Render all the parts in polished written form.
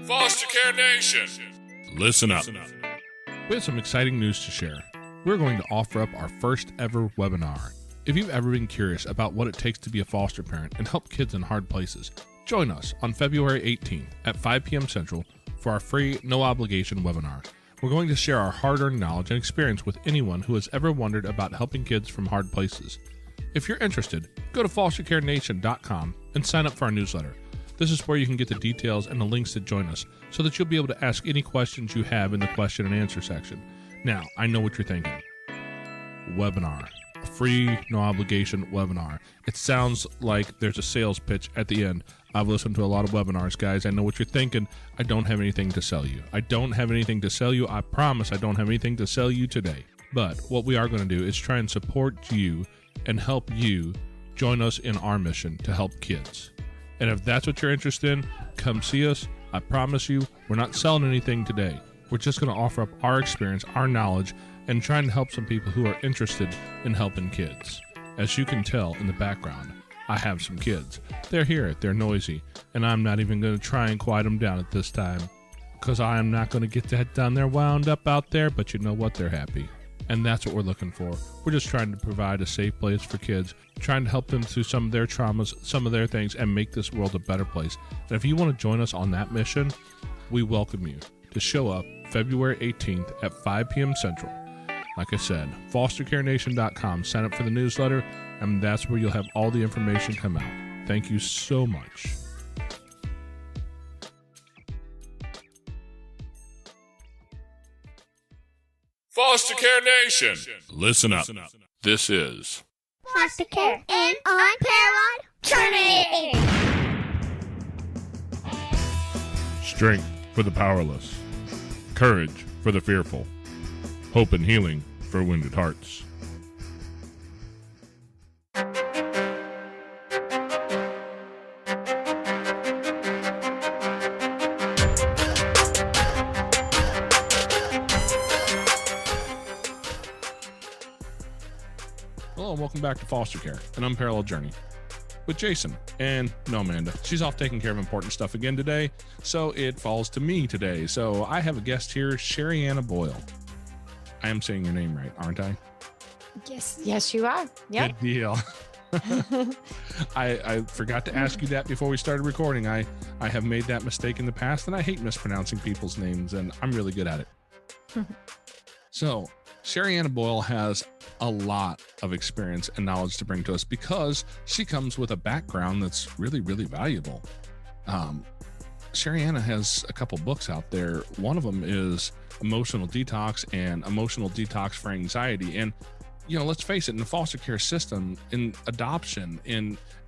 Foster Care Nation, listen up. We have some exciting news to share. We're going to offer up our first ever webinar. If you've ever been curious about what it takes to be a foster parent and help kids in hard places, join us on February 18th at 5 p.m. Central for our free, no-obligation webinar. We're going to share our hard-earned knowledge and experience with anyone who has ever wondered about helping kids from hard places. If you're interested, go to fostercarenation.com and sign up for our newsletter. This is where you can get the details and the links to join us so that you'll be able to ask any questions you have in the question and answer section. Now, I know what you're thinking. Webinar. A free, no-obligation webinar. It sounds like there's a sales pitch at the end. I've listened to a lot of webinars, guys. I know what you're thinking. I don't have anything to sell you. I don't have anything to sell you. I promise I don't have anything to sell you today. But what we are going to do is try and support you and help you join us in our mission to help kids. And if that's what you're interested in, come see us. I promise you, we're not selling anything today. We're just going to offer up our experience, our knowledge, and trying to help some people who are interested in helping kids. As you can tell in the background, I have some kids. They're here, they're noisy, and I'm not even going to try and quiet them down at this time, because I am not going to get that down there wound up out there, but you know what? They're happy. And that's what we're looking for. We're just trying to provide a safe place for kids, trying to help them through some of their traumas, some of their things, and make this world a better place. And if you want to join us on that mission, we welcome you to show up February 18th at 5 p.m. Central. Like I said, fostercarenation.com. Sign up for the newsletter, and that's where you'll have all the information come out. Thank you so much. Foster Care Nation, listen up. This is Foster Care and Unparalleled Journey. Strength for the powerless, courage for the fearful, hope and healing for wounded hearts. Hello and welcome back to Foster Care, an Unparalleled Journey with Jason and no Amanda. She's off taking care of important stuff again today, so it falls to me today. So I have a guest here, Sherianna Boyle. I am saying your name right, aren't I? Yes, you are. Yep. Good deal. I forgot to ask you that before we started recording. I have made that mistake in the past, and I hate mispronouncing people's names, and I'm really good at it. So Sherianna Boyle has a lot of experience and knowledge to bring to us because she comes with a background that's really, really valuable. Sherianna has a couple books out there. One of them is Emotional Detox and Emotional Detox for Anxiety. And, you know, let's face it, in the foster care system, in adoption,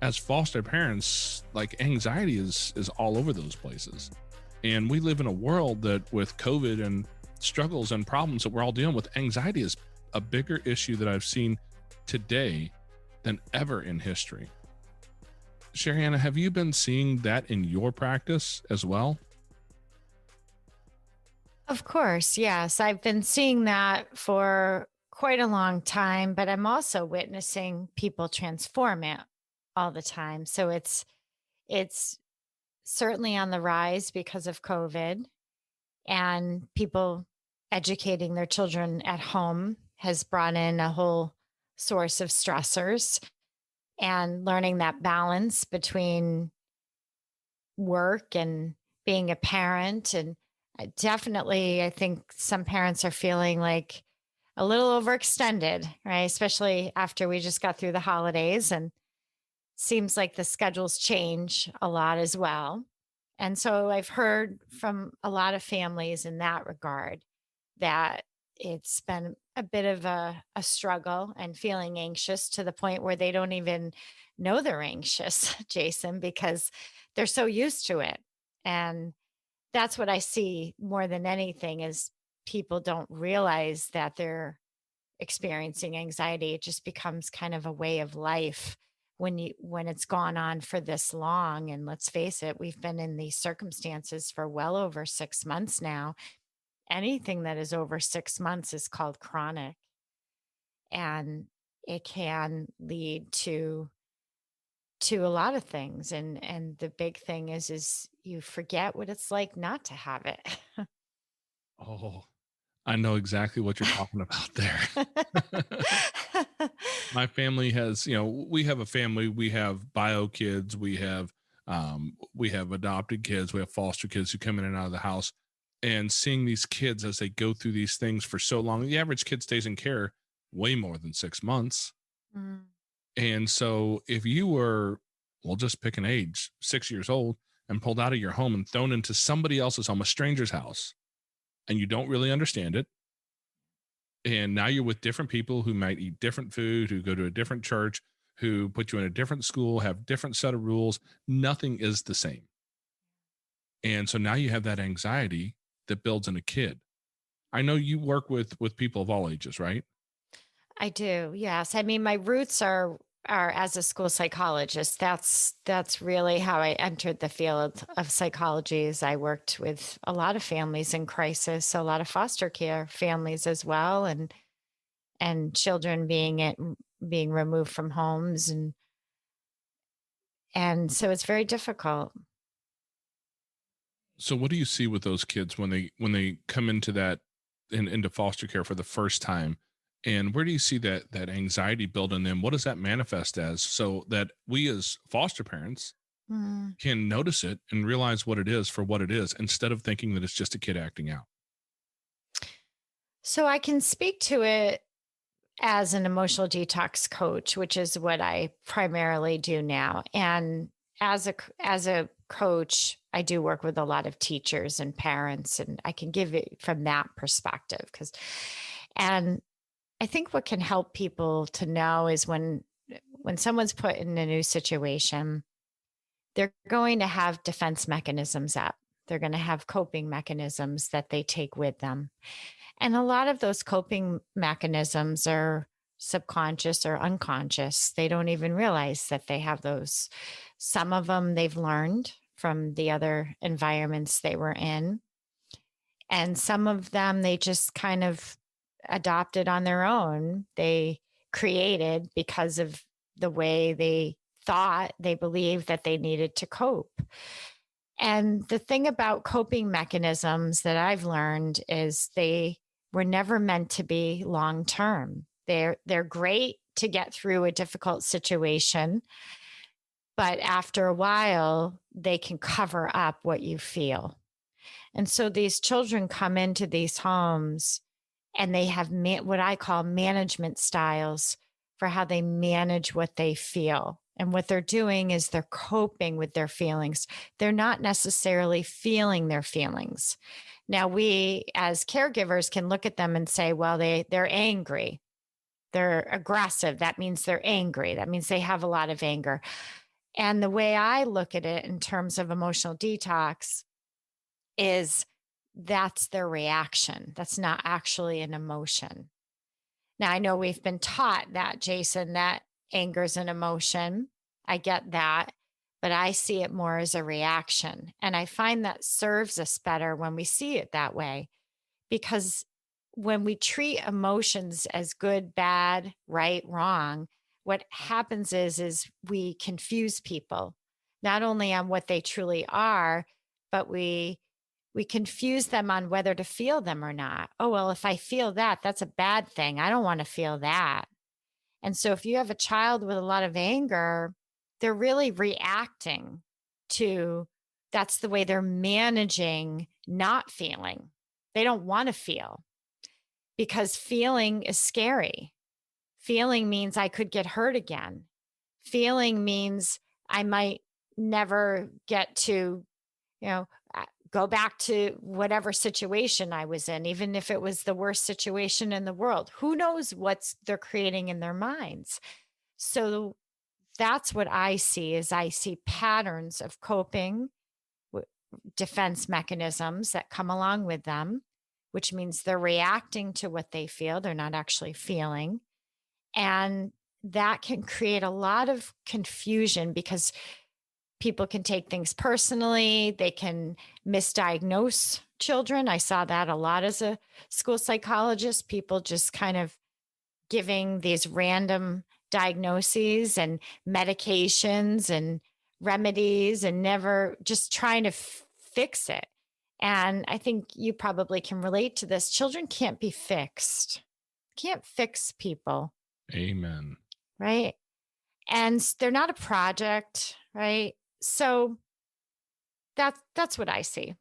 as foster parents, like anxiety is all over those places. And we live in a world that with COVID and struggles and problems that we're all dealing with, anxiety is a bigger issue that I've seen today than ever in history. Sherianna, have you been seeing that in your practice as well? Of course, yes. I've been seeing that for quite a long time, but I'm also witnessing people transform it all the time. So it's certainly on the rise because of COVID, and people educating their children at home has brought in a whole source of stressors, and learning that balance between work and being a parent. And definitely, I think some parents are feeling like a little overextended, right? Especially after we just got through the holidays, and seems like the schedules change a lot as well. And so I've heard from a lot of families in that regard that it's been a bit of a struggle and feeling anxious to the point where they don't even know they're anxious, Jason, because they're so used to it. And that's what I see more than anything is people don't realize that they're experiencing anxiety. It just becomes kind of a way of life when it's gone on for this long. And let's face it, we've been in these circumstances for well over 6 months now. Anything that is over 6 months is called chronic, and it can lead to to a lot of things. And the big thing is you forget what it's like not to have it. Oh, I know exactly what you're talking about there. My family has, we have a family, we have bio kids, we have adopted kids, we have foster kids who come in and out of the house, and seeing these kids as they go through these things for so long, the average kid stays in care way more than 6 months. Mm. And so if you were, we'll just pick an age, 6 years old, and pulled out of your home and thrown into somebody else's home, a stranger's house, and you don't really understand it, and now you're with different people who might eat different food, who go to a different church, who put you in a different school, have different set of rules. Nothing is the same. And so now you have that anxiety that builds in a kid. I know you work with people of all ages, right? I do. Yes. I mean, my roots are as a school psychologist. That's really how I entered the field of psychology. Is I worked with a lot of families in crisis, a lot of foster care families as well, and children being removed from homes, and so it's very difficult. So what do you see with those kids when they come into that into foster care for the first time? And where do you see that anxiety build in them? What does that manifest as, so that we as foster parents can notice it and realize what it is for what it is, instead of thinking that it's just a kid acting out? So I can speak to it as an emotional detox coach, which is what I primarily do now. And as a coach, I do work with a lot of teachers and parents, and I can give it from that perspective. And I think what can help people to know is when someone's put in a new situation, they're going to have defense mechanisms up. They're going to have coping mechanisms that they take with them. And a lot of those coping mechanisms are subconscious or unconscious. They don't even realize that they have those. Some of them they've learned from the other environments they were in. And some of them they just kind of adopted on their own. They created because of the way they thought, they believed that they needed to cope. And the thing about coping mechanisms that I've learned is they were never meant to be long term. They're great to get through a difficult situation, but after a while, they can cover up what you feel. And so these children come into these homes and they have what I call management styles for how they manage what they feel. And what they're doing is they're coping with their feelings. They're not necessarily feeling their feelings. Now, we as caregivers can look at them and say, well, they're angry. They're aggressive. That means they're angry. That means they have a lot of anger. And the way I look at it in terms of emotional detox is that's their reaction. That's not actually an emotion. Now, I know we've been taught that, Jason, that anger is an emotion. I get that, but I see it more as a reaction. And I find that serves us better when we see it that way, because when we treat emotions as good, bad, right, wrong, what happens is we confuse people, not only on what they truly are, but we confuse them on whether to feel them or not. Oh, well, if I feel that, that's a bad thing. I don't want to feel that. And so if you have a child with a lot of anger, they're really reacting to, that's the way they're managing not feeling. They don't want to feel, because feeling is scary. Feeling means I could get hurt again. Feeling means I might never get to, go back to whatever situation I was in, even if it was the worst situation in the world. Who knows what they're creating in their minds? So that's what I see, is I see patterns of coping, defense mechanisms that come along with them, which means they're reacting to what they feel. They're not actually feeling. And that can create a lot of confusion, because people can take things personally. They can misdiagnose children. I saw that a lot as a school psychologist, people just kind of giving these random diagnoses and medications and remedies and never just trying to fix it. And I think you probably can relate to this. Children can't be fixed. Can't fix people. Amen. Right. And they're not a project, right? So that's what I see.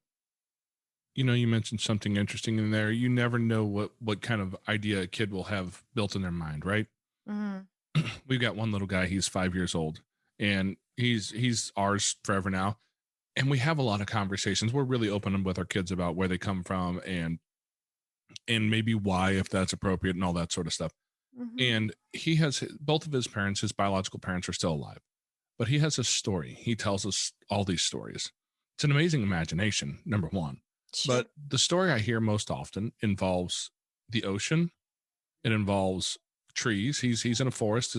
You know, you mentioned something interesting in there. You never know what kind of idea a kid will have built in their mind, right? Mm-hmm. We've got one little guy, he's 5 years old, and he's ours forever now. And we have a lot of conversations. We're really open with our kids about where they come from and maybe why, if that's appropriate, and all that sort of stuff. Mm-hmm. And he has both of his parents, his biological parents, are still alive, but he has a story. He tells us all these stories. It's an amazing imagination, number one. Sure. But the story I hear most often involves the ocean. It involves trees. He's in a forest.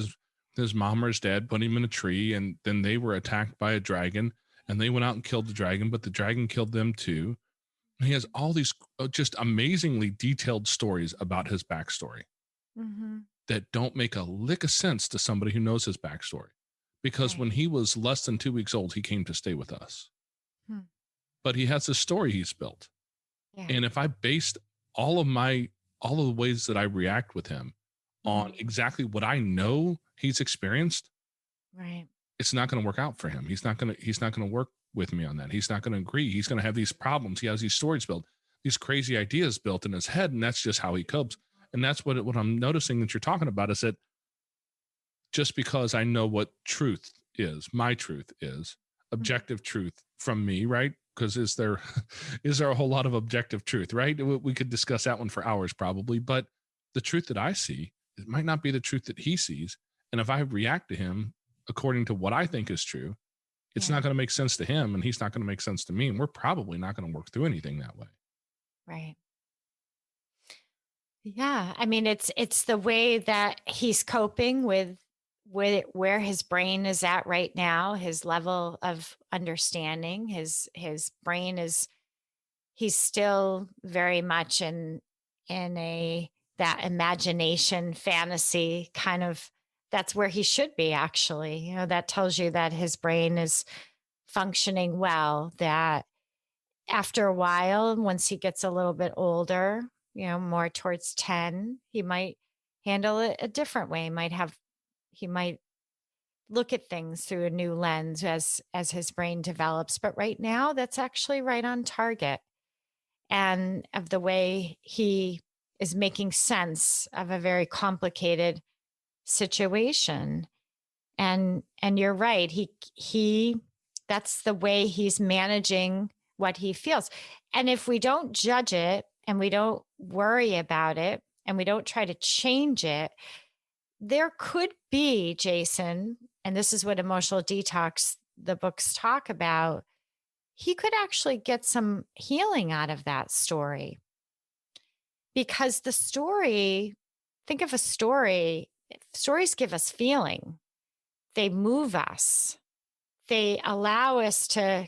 His mom or his dad put him in a tree, and then they were attacked by a dragon, and they went out and killed the dragon, but the dragon killed them too. And he has all these just amazingly detailed stories about his backstory Mm-hmm. that don't make a lick of sense to somebody who knows his backstory. Because Right. when he was less than 2 weeks old, he came to stay with us. Hmm. But he has a story he's built. Yeah. And if I based all of the ways that I react with him on exactly what I know he's experienced, Right. it's not going to work out for him. He's not going to work with me on that. He's not going to agree. He's going to have these problems. He has these stories built, these crazy ideas built in his head, and that's just how he copes. And that's what I'm noticing that you're talking about, is that just because I know what truth is, my truth is, objective truth from me, right? Because is there a whole lot of objective truth, right? We could discuss that one for hours probably, but the truth that I see, it might not be the truth that he sees. And if I react to him according to what I think is true, it's not going to make sense to him, and he's not going to make sense to me. And we're probably not going to work through anything that way. Right. Yeah. I mean, it's the way that he's coping with where his brain is at right now, his level of understanding, his brain he's still very much in that imagination fantasy kind of, that's where he should be actually. You know, that tells you that his brain is functioning well, that after a while, once he gets a little bit older, you know, more towards 10, he might handle it a different way. He might look at things through a new lens as his brain develops. But right now, that's actually right on target. And of the way he is making sense of a very complicated situation. And you're right. He that's the way he's managing what he feels. And if we don't judge it and we don't worry about it and we don't try to change it, there could be, Jason, and this is what Emotional Detox, the books talk about, he could actually get some healing out of that story. Because the story, think of a story, stories give us feeling. They move us. They allow us to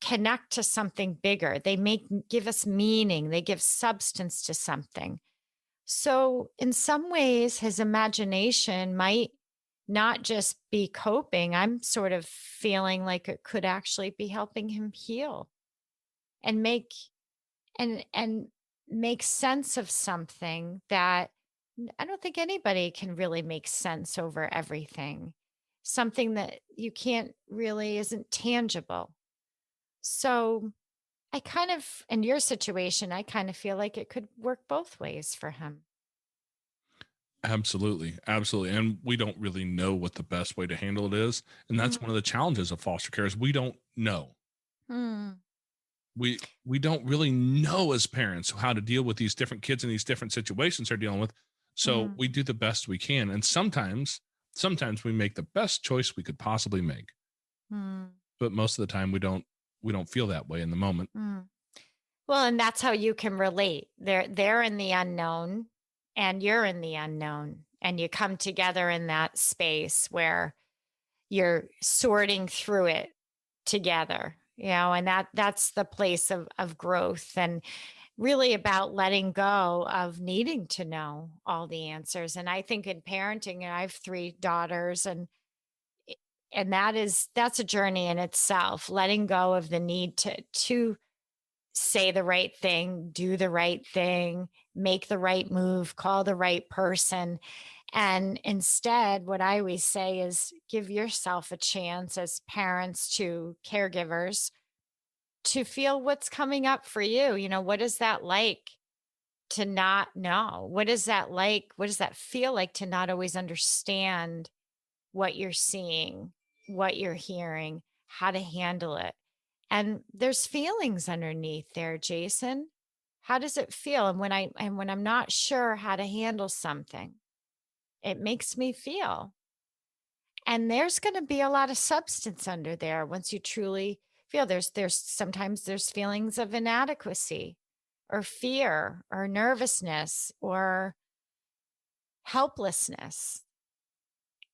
connect to something bigger. They give us meaning. They give substance to something. So in some ways, his imagination might not just be coping. I'm sort of feeling like it could actually be helping him heal and make sense of something that I don't think anybody can really make sense over everything. Something that you can't really isn't tangible. So I kind of, in your situation, I kind of feel like it could work both ways for him. Absolutely. Absolutely. And we don't really know what the best way to handle it is. And that's one of the challenges of foster care is we don't know. We don't really know as parents how to deal with these different kids in these different situations they're dealing with. So we do the best we can. And sometimes we make the best choice we could possibly make. But most of the time we don't feel that way in the moment. Well, and that's how you can relate. They're in the unknown and you're in the unknown, and you come together in that space where you're sorting through it together, you know, and that's the place of growth. And really about letting go of needing to know all the answers. And I think in parenting, and I have 3 daughters, and that's a journey in itself, letting go of the need to say the right thing, do the right thing, make the right move, call the right person. And instead, what I always say is give yourself a chance as parents to caregivers to feel what's coming up for you. What is that like to not know? What is that like? What does that feel like to not always understand what you're seeing, what you're hearing, how to handle it? And there's feelings underneath there, Jason. How does it feel? And when I'm not sure how to handle something, it makes me feel. And there's going to be a lot of substance under there once you truly feel. There's sometimes there's feelings of inadequacy or fear or nervousness or helplessness.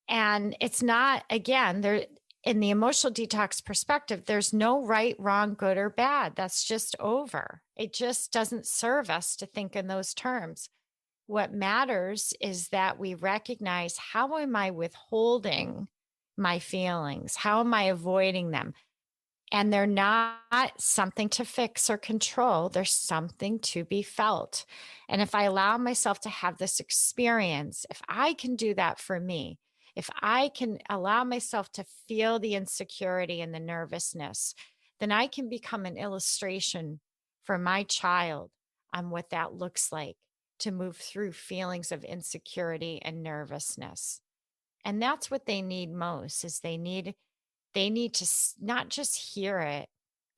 And it's not, again, there in the emotional detox perspective, there's no right, wrong, good, or bad. That's just over. It just doesn't serve us to think in those terms. What matters is that we recognize, how am I withholding my feelings? How am I avoiding them? And they're not something to fix or control. They're something to be felt. And if I allow myself to have this experience, if I can do that for me, if I can allow myself to feel the insecurity and the nervousness, then I can become an illustration for my child on what that looks like to move through feelings of insecurity and nervousness. And that's what they need most, is they need to not just hear it,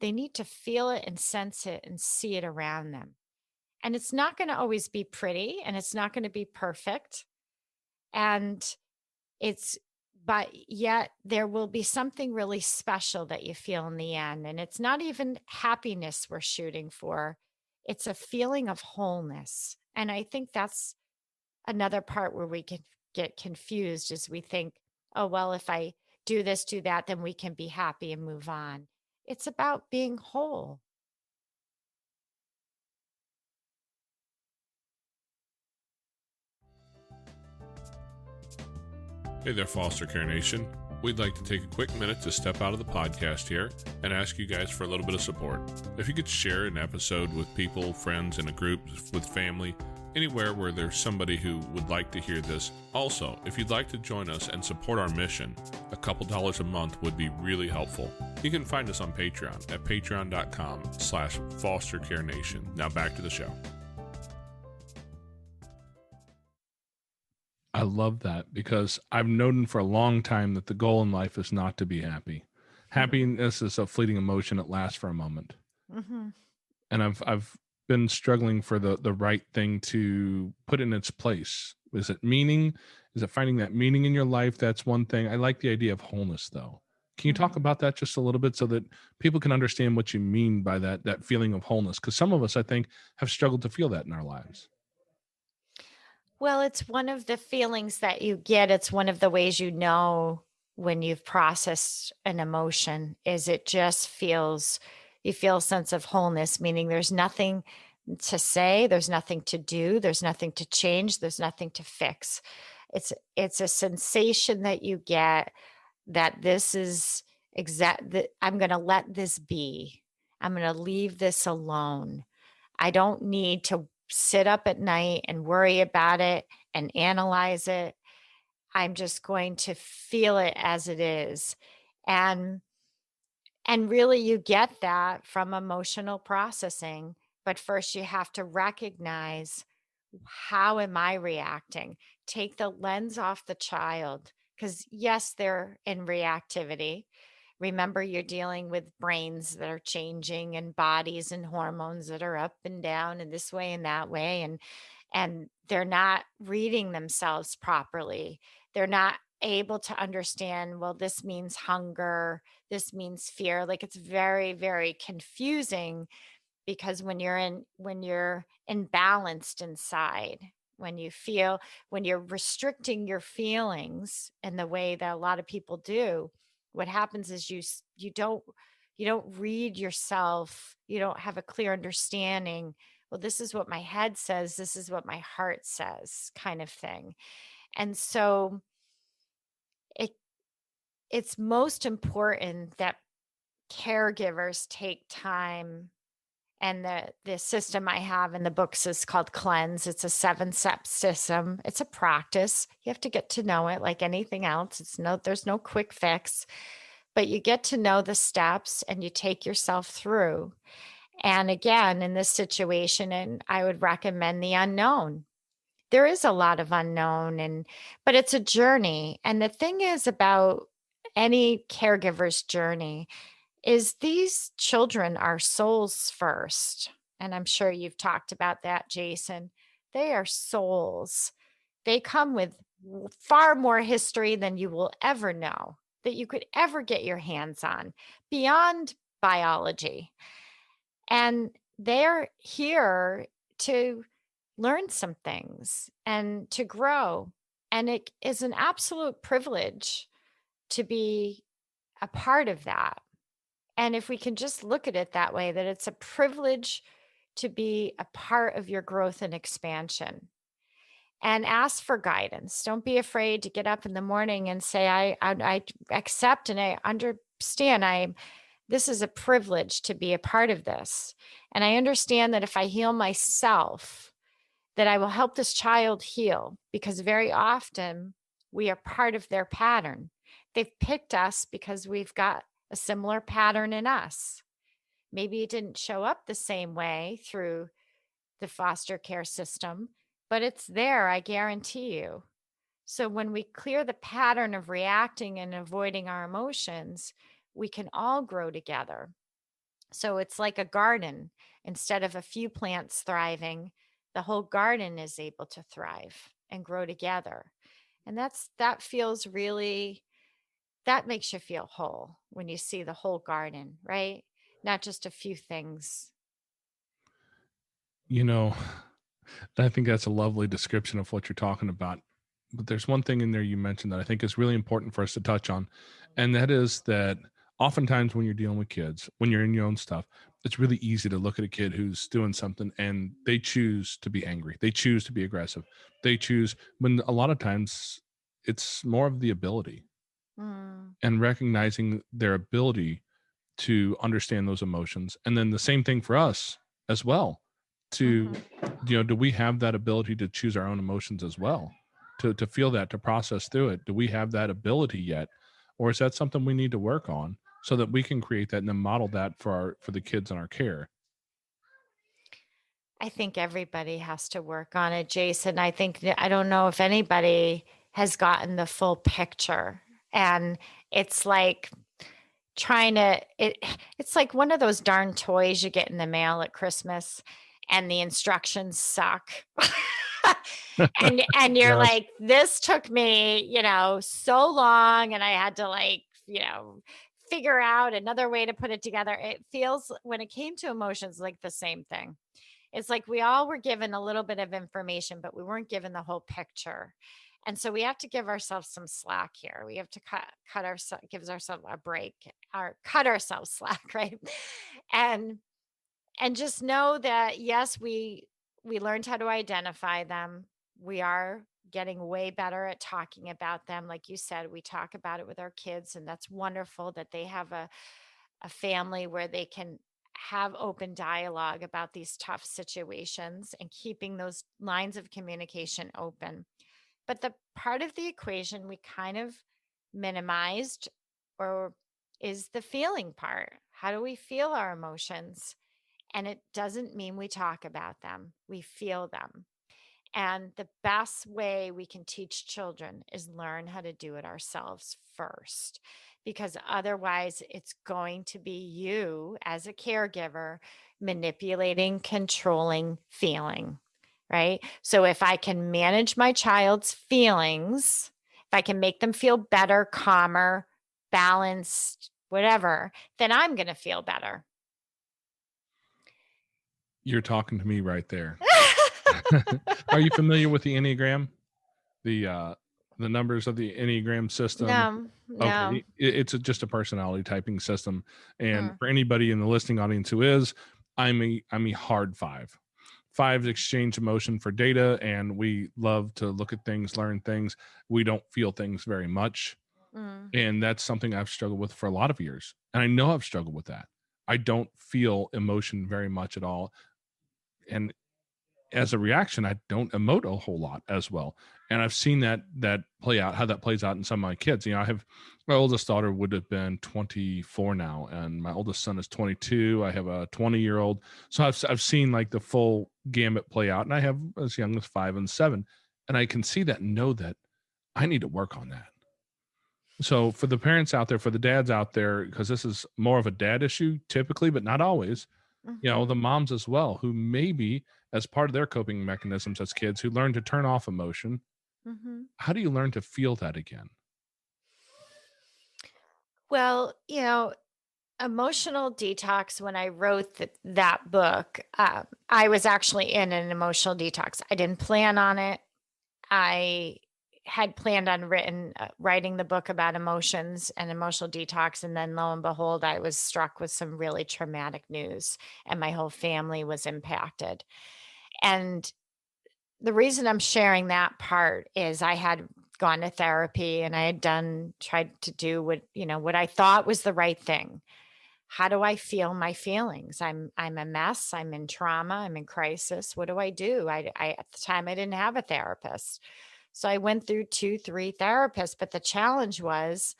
they need to feel it and sense it and see it around them. And it's not going to always be pretty, and it's not going to be perfect. But yet there will be something really special that you feel in the end. And it's not even happiness we're shooting for. It's a feeling of wholeness. And I think that's another part where we can get confused, as we think, oh, well, if I do this, do that, then we can be happy and move on. It's about being whole. Hey there, Foster Care Nation. We'd like to take a quick minute to step out of the podcast here and ask you guys for a little bit of support. If you could share an episode with people, friends, in a group, with family, anywhere where there's somebody who would like to hear this. Also, if you'd like to join us and support our mission, a couple dollars a month would be really helpful. You can find us on Patreon at patreon.com/fostercarenation. Now back to the show. I love that, because I've known for a long time that the goal in life is not to be happy. Happiness is a fleeting emotion. It lasts for a moment. Mm-hmm. And I've been struggling for the right thing to put in its place. Is it meaning? Is it finding that meaning in your life? That's one thing. I like the idea of wholeness, though. Can you talk about that just a little bit so that people can understand what you mean by that feeling of wholeness? Because some of us, I think, have struggled to feel that in our lives. Well, it's one of the feelings that you get. It's one of the ways you know when you've processed an emotion, is it just feels, you feel a sense of wholeness, meaning there's nothing to say, there's nothing to do, there's nothing to change, there's nothing to fix. It's a sensation that you get that this is I'm going to let this be. I'm going to leave this alone. I don't need to sit up at night and worry about it and analyze it. I'm just going to feel it as it is. And really you get that from emotional processing. But first you have to recognize, how am I reacting? Take the lens off the child, because yes, they're in reactivity. Remember, you're dealing with brains that are changing and bodies and hormones that are up and down and this way and that way. And they're not reading themselves properly. They're not able to understand, well, this means hunger, this means fear. Like, it's very, very confusing, because when you're imbalanced inside, when you're restricting your feelings in the way that a lot of people do, what happens is you don't read yourself. You don't have a clear understanding well, this is what my head says, this is what my heart says, kind of thing. And so it's most important that caregivers take time. And the system I have in the books is called Cleanse. It's a 7-step system. It's a practice. You have to get to know it like anything else. There's no quick fix, but you get to know the steps and you take yourself through. And again, in this situation, and I would recommend the unknown. There is a lot of unknown, but it's a journey. And the thing is about any caregiver's journey is these children are souls first. And I'm sure you've talked about that, Jason. They are souls. They come with far more history than you will ever know, that you could ever get your hands on, beyond biology. And they're here to learn some things and to grow. And it is an absolute privilege to be a part of that. And if we can just look at it that way, that it's a privilege to be a part of your growth and expansion, and ask for guidance. Don't be afraid to get up in the morning and say, I accept and I understand this is a privilege to be a part of this. And I understand that if I heal myself, that I will help this child heal, because very often we are part of their pattern. They've picked us because we've got a similar pattern in us. Maybe it didn't show up the same way through the foster care system, but it's there, I guarantee you. So when we clear the pattern of reacting and avoiding our emotions, we can all grow together. So it's like a garden. Instead of a few plants thriving, the whole garden is able to thrive and grow together. And that feels really, that makes you feel whole when you see the whole garden, right? Not just a few things. You know, I think that's a lovely description of what you're talking about. But there's one thing in there you mentioned that I think is really important for us to touch on. And that is that oftentimes when you're dealing with kids, when you're in your own stuff, it's really easy to look at a kid who's doing something and they choose to be angry. They choose to be aggressive. They choose, when a lot of times it's more of the ability. And recognizing their ability to understand those emotions. And then the same thing for us as well, to, do we have that ability to choose our own emotions as well, to feel that, to process through it? Do we have that ability yet? Or is that something we need to work on so that we can create that and then model that for the kids in our care? I think everybody has to work on it, Jason. I don't know if anybody has gotten the full picture. And it's like it's like one of those darn toys you get in the mail at Christmas and the instructions suck. and you're like, this took me, so long, and I had to figure out another way to put it together. It feels, when it came to emotions, like the same thing. It's like we all were given a little bit of information, but we weren't given the whole picture. And so we have to give ourselves some slack here. We have to give ourselves a break, or cut ourselves slack, right? And just know that, yes, we learned how to identify them. We are getting way better at talking about them. Like you said, we talk about it with our kids, and that's wonderful that they have a family where they can have open dialogue about these tough situations and keeping those lines of communication open. But the part of the equation we kind of minimized is the feeling part. How do we feel our emotions? And it doesn't mean we talk about them. We feel them. And the best way we can teach children is learn how to do it ourselves first, because otherwise it's going to be you as a caregiver manipulating, controlling, feeling. Right? So if I can manage my child's feelings, if I can make them feel better, calmer, balanced, whatever, then I'm going to feel better. You're talking to me right there. Are you familiar with the Enneagram? The numbers of the Enneagram system? No. Okay. It's just a personality typing system. And for anybody in the listening audience who is, I'm a hard 5. fives exchange emotion for data, and we love to look at things, learn things. We don't feel things very much. And that's something I've struggled with for a lot of years. And I know I've struggled with that. I don't feel emotion very much at all. And as a reaction, I don't emote a whole lot as well. And I've seen that play out, how that plays out in some of my kids. You know, I have my oldest daughter would have been 24 now, and my oldest son is 22. I have a 20-year-old. So I've seen like the full gamut play out, and I have as young as 5 and 7. And I can see that and know that I need to work on that. So for the parents out there, for the dads out there, because this is more of a dad issue typically, but not always, you know, the moms as well, who maybe as part of their coping mechanisms as kids who learn to turn off emotion. How do you learn to feel that again? Well, you know, Emotional Detox, when I wrote that book, I was actually in an emotional detox. I didn't plan on it. I had planned on writing the book about emotions and emotional detox. And then lo and behold, I was struck with some really traumatic news and my whole family was impacted. And the reason I'm sharing that part is I had gone to therapy and I had tried to do what I thought was the right thing. How do I feel my feelings? I'm a mess. I'm in trauma. I'm in crisis. What do I do? I at the time I didn't have a therapist. So I went through 2-3 therapists, but the challenge was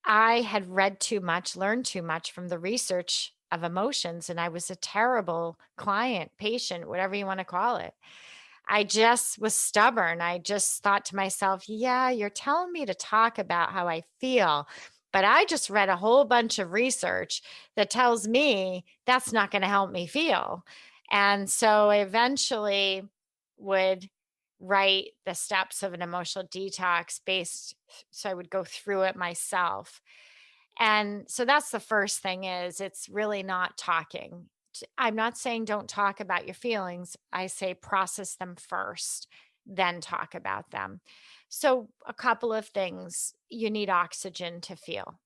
I had read too much, learned too much from the research of emotions, and I was a terrible client, patient, whatever you want to call it. I just was stubborn. I just thought to myself, yeah, you're telling me to talk about how I feel, but I just read a whole bunch of research that tells me that's not going to help me feel. And so I eventually would write the steps of an emotional detox so I would go through it myself. And so that's the first thing is it's really not talking. I'm not saying don't talk about your feelings. I say process them first, then talk about them. So a couple of things, you need oxygen to feel.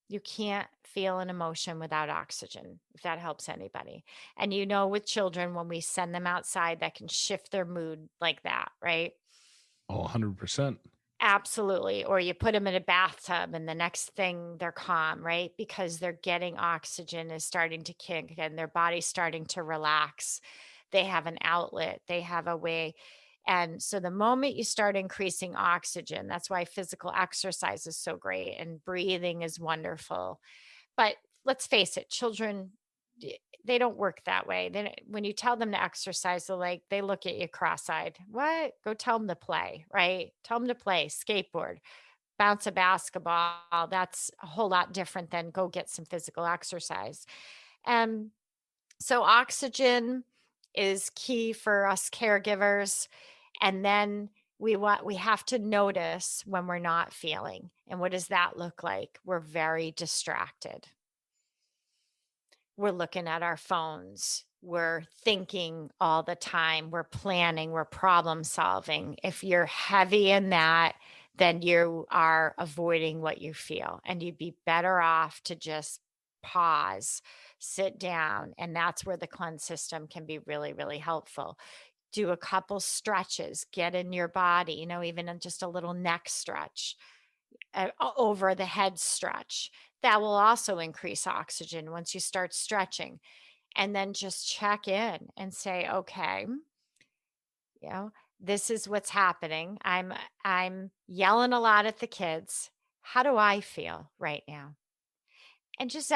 You can't feel an emotion without oxygen, if that helps anybody. And you know, with children, when we send them outside, that can shift their mood like that, right? Oh, 100%. Absolutely. Or you put them in a bathtub and the next thing they're calm, right? Because they're getting oxygen is starting to kick and their body's starting to relax. They have an outlet, they have a way. And so the moment you start increasing oxygen, that's why physical exercise is so great and breathing is wonderful. But let's face it, children, they don't work that way. When you tell them to exercise, they look at you cross-eyed. What? Go tell them to play, right? Tell them to play, skateboard, bounce a basketball. That's a whole lot different than go get some physical exercise. So oxygen is key for us caregivers. And then we have to notice when we're not feeling. And what does that look like? We're very distracted. We're looking at our phones. We're thinking all the time. We're planning. We're problem solving. If you're heavy in that, then you are avoiding what you feel. And you'd be better off to just pause, sit down. And that's where the cleanse system can be really, really helpful. Do a couple stretches, get in your body, even just a little neck stretch, over the head stretch. That will also increase oxygen once you start stretching. And then just check in and say, okay, this is what's happening. I'm yelling a lot at the kids. How do I feel right now? And just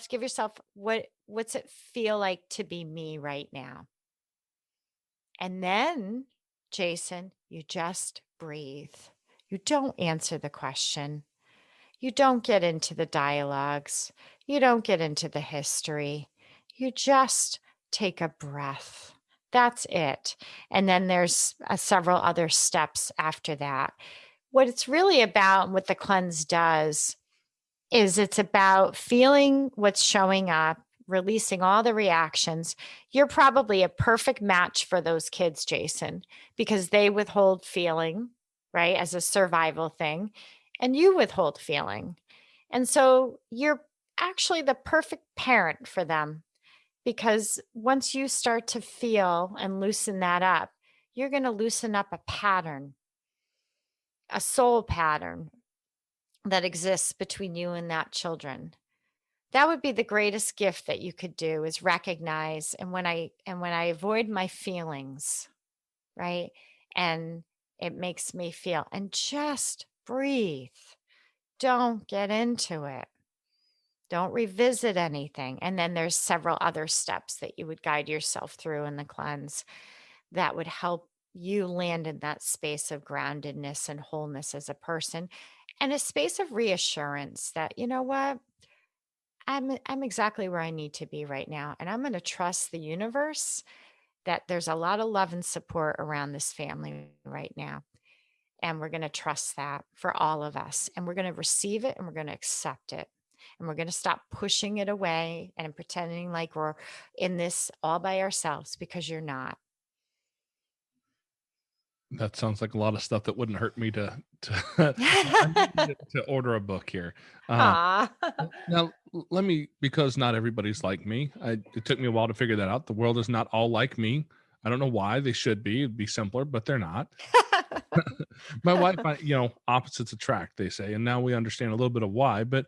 give yourself, what's it feel like to be me right now? And then, Jason, you just breathe. You don't answer the question. You don't get into the dialogues. You don't get into the history. You just take a breath. That's it. And then there's several other steps after that. What it's really about, and what the cleanse does, is it's about feeling what's showing up, releasing all the reactions. You're probably a perfect match for those kids, Jason, because they withhold feeling, right, as a survival thing, and you withhold feeling. And so you're actually the perfect parent for them because once you start to feel and loosen that up, you're going to loosen up a pattern, a soul pattern that exists between you and that children. That would be the greatest gift that you could do, is recognize. And when I avoid my feelings, right? And it makes me feel, and just breathe. Don't get into it. Don't revisit anything. And then there's several other steps that you would guide yourself through in the cleanse that would help you land in that space of groundedness and wholeness as a person, and a space of reassurance that, you know what, I'm exactly where I need to be right now. And I'm going to trust the universe that there's a lot of love and support around this family right now. And we're going to trust that for all of us. And we're going to receive it, and we're going to accept it. And we're going to stop pushing it away and pretending like we're in this all by ourselves, because you're not. That sounds like a lot of stuff that wouldn't hurt me to I need to order a book here. Aw. Now, let me, because not everybody's like me. It took me a while to figure that out. The world is not all like me. I don't know why. They should be. It'd be simpler, but they're not. My wife, opposites attract, they say. And now we understand a little bit of why, but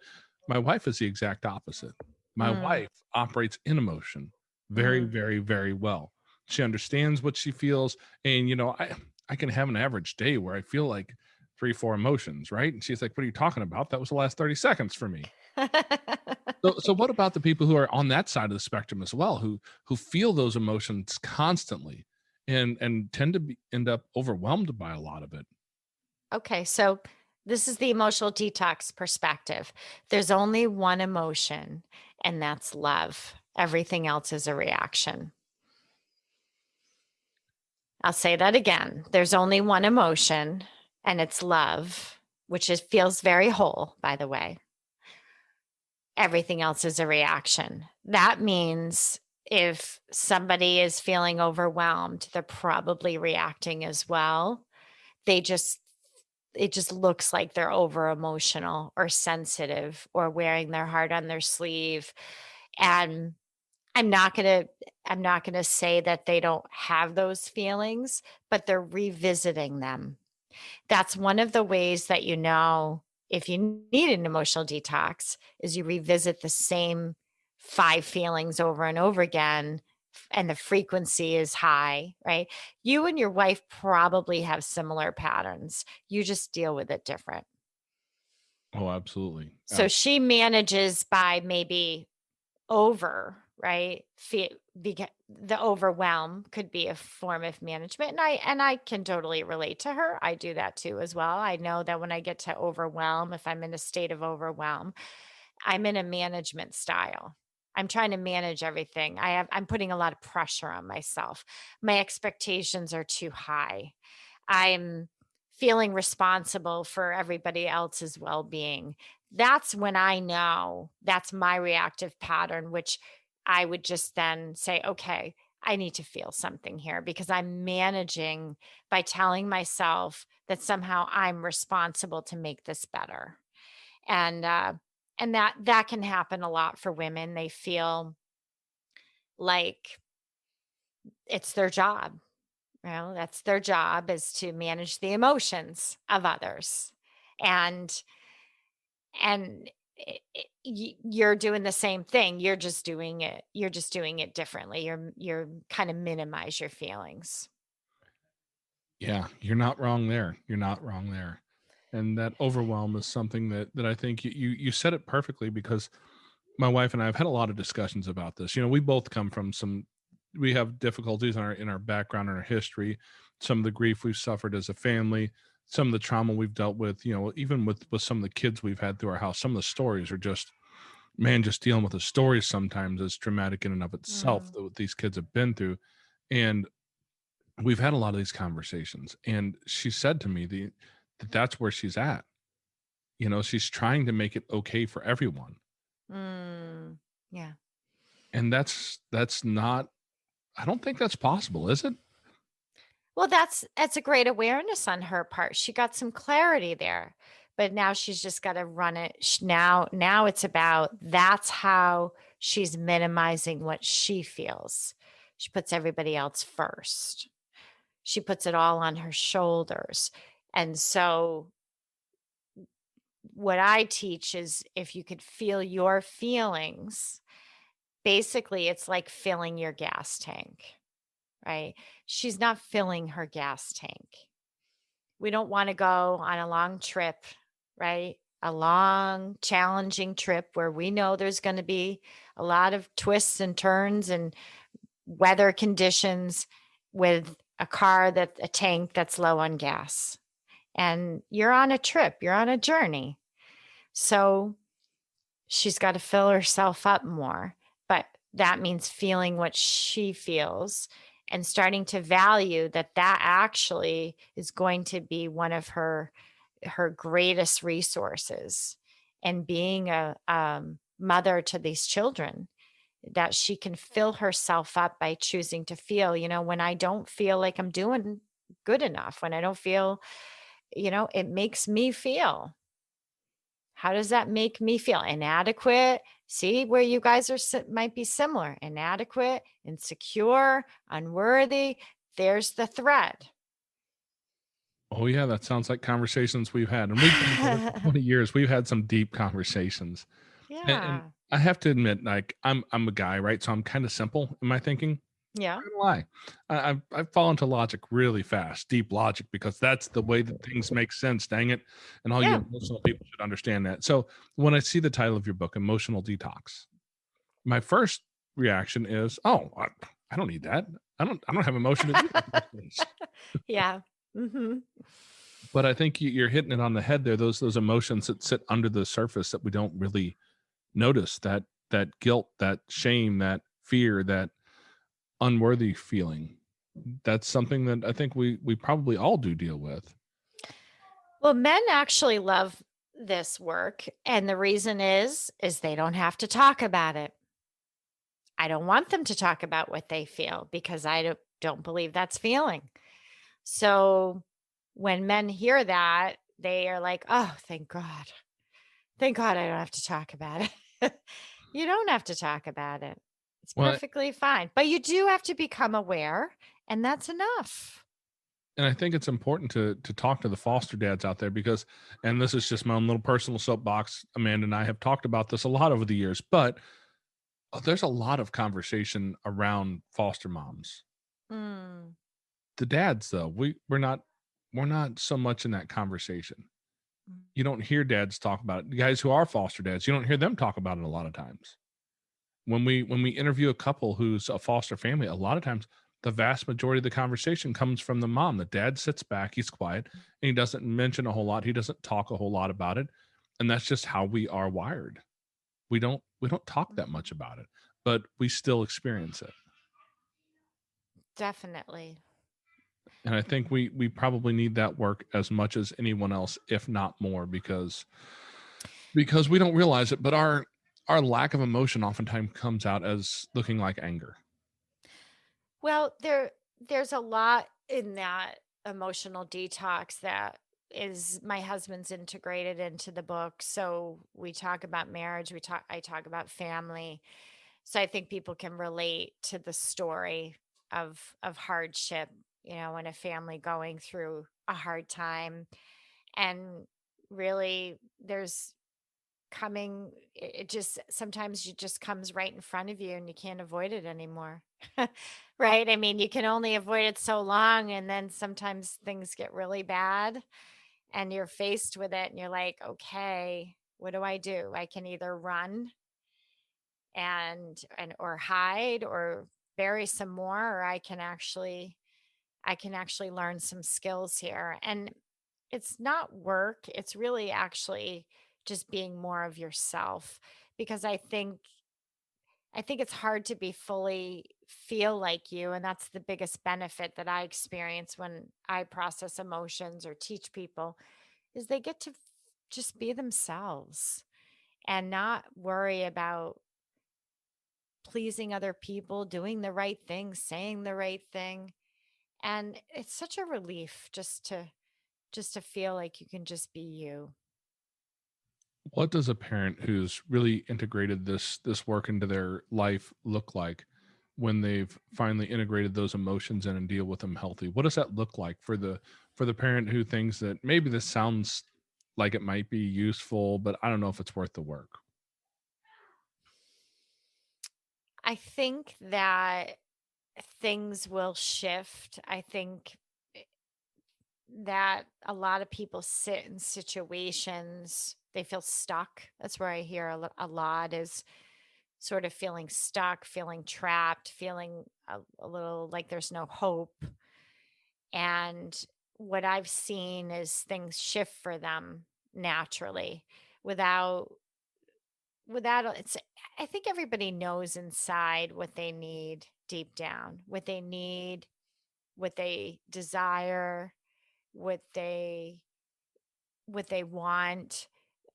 my wife is the exact opposite. My wife operates in emotion very, very, very well. She understands what she feels. And, I can have an average day where I feel like 3-4 emotions, right? And she's like, what are you talking about? That was the last 30 seconds for me. So what about the people who are on that side of the spectrum as well, who feel those emotions constantly and tend to end up overwhelmed by a lot of it? Okay, so this is the emotional detox perspective. There's only one emotion, and that's love. Everything else is a reaction. I'll say that again. There's only one emotion, and it's love, which feels very whole, by the way. Everything else is a reaction. That means if somebody is feeling overwhelmed, they're probably reacting as well. It just looks like they're over emotional or sensitive or wearing their heart on their sleeve. And I'm not going to say that they don't have those feelings, but they're revisiting them. That's one of the ways that if you need an emotional detox, is you revisit the same 5 feelings over and over again, and the frequency is high, right? You and your wife probably have similar patterns. You just deal with it different. Oh, absolutely. So she manages by maybe right? The overwhelm could be a form of management. And I can totally relate to her. I do that too as well. I know that when I get to overwhelm, if I'm in a state of overwhelm, I'm in a management style. I'm trying to manage everything. I'm putting a lot of pressure on myself. My expectations are too high. I'm feeling responsible for everybody else's well-being. That's when I know that's my reactive pattern, which I would just then say, okay, I need to feel something here, because I'm managing by telling myself that somehow I'm responsible to make this better. And that can happen a lot for women. They feel like it's their job. That's their job, is to manage the emotions of others. And you're doing the same thing. You're just doing it differently. You're kind of minimize your feelings. Yeah, you're not wrong there. You're not wrong there. And that overwhelm is something that I think you said it perfectly, because my wife and I have had a lot of discussions about this. We both come from we have difficulties in our background and our history, some of the grief we've suffered as a family, some of the trauma we've dealt with, even with some of the kids we've had through our house. Some of the stories are just dealing with the stories sometimes is traumatic in and of itself that what these kids have been through. And we've had a lot of these conversations. And she said to me that's where she's at. She's trying to make it okay for everyone. Yeah. And that's not, I don't think that's possible, is it? Well, that's a great awareness on her part. She got some clarity there. but now she's just got to run it. Now it's about, that's how she's minimizing what she feels. She puts everybody else first. She puts it all on her shoulders. And so what I teach is, if you could feel your feelings, basically it's like filling your gas tank, right? She's not filling her gas tank. We don't want to go on a long trip, right? A long, challenging trip where we know there's going to be a lot of twists and turns and weather conditions, with a tank that's low on gas. And you're on a trip, you're on a journey. So she's got to fill herself up more. But that means feeling what she feels and starting to value that actually is going to be one of her greatest resources, and being a mother to these children, that she can fill herself up by choosing to feel, when I don't feel like I'm doing good enough, when I don't feel, it makes me feel. How does that make me feel? Inadequate. See where you guys might be similar. Inadequate, insecure, unworthy. There's the thread. Oh yeah, that sounds like conversations we've had. And we've been 20 years, we've had some deep conversations. Yeah. And I have to admit, like, I'm a guy, right? So I'm kind of simple in my thinking. Yeah. I'm not gonna lie. I fall into logic really fast, deep logic, because that's the way that things make sense, dang it. And all you emotional people should understand that. So when I see the title of your book, Emotional Detox, my first reaction is, oh, I don't need that. I don't have emotion to detox. Yeah. Mm-hmm. But I think you're hitting it on the head there. Those emotions that sit under the surface that we don't really notice, that guilt, that shame, that fear, that unworthy feeling. That's something that I think we probably all do deal with. Well, men actually love this work. And the reason is they don't have to talk about it. I don't want them to talk about what they feel, because I don't believe that's feeling. So when men hear that, they are like, oh, thank God. Thank God I don't have to talk about it. You don't have to talk about it. It's perfectly fine. But you do have to become aware, and that's enough. And I think it's important to talk to the foster dads out there, because, and this is just my own little personal soapbox, Amanda and I have talked about this a lot over the years, but there's a lot of conversation around foster moms. Mm. The dads, though, we're not so much in that conversation. You don't hear dads talk about it. The guys who are foster dads, you don't hear them talk about it a lot of times. When we interview a couple who's a foster family, a lot of times the vast majority of the conversation comes from the mom. The dad sits back, he's quiet, and he doesn't mention a whole lot. He doesn't talk a whole lot about it. And that's just how we are wired. We don't talk that much about it, but we still experience it. Definitely. And I think we probably need that work as much as anyone else, if not more, because we don't realize it, but our lack of emotion oftentimes comes out as looking like anger. Well, there's a lot in that emotional detox that is my husband's integrated into the book. So we talk about marriage, I talk about family. So I think people can relate to the story of hardship, in a family going through a hard time. And really it just sometimes it just comes right in front of you and you can't avoid it anymore. Right? I mean, you can only avoid it so long, and then sometimes things get really bad and you're faced with it and you're like, okay, what do? I can either run and or hide or bury some more, or I can actually learn some skills here. And it's not work, it's really actually just being more of yourself, because I think it's hard to be fully feel like you. And that's the biggest benefit that I experience when I process emotions or teach people, is they get to just be themselves and not worry about pleasing other people, doing the right thing, saying the right thing. And it's such a relief just to feel like you can just be you. What does a parent who's really integrated this work into their life look like when they've finally integrated those emotions in and deal with them healthy? What does that look like for the parent who thinks that maybe this sounds like it might be useful, but I don't know if it's worth the work? I think that things will shift. I think that a lot of people sit in situations, they feel stuck. That's where I hear a lot is sort of feeling stuck, feeling trapped, feeling a little like there's no hope. And what I've seen is things shift for them naturally without it's I think everybody knows inside what they need deep down, what they need, what they desire, what they what they want.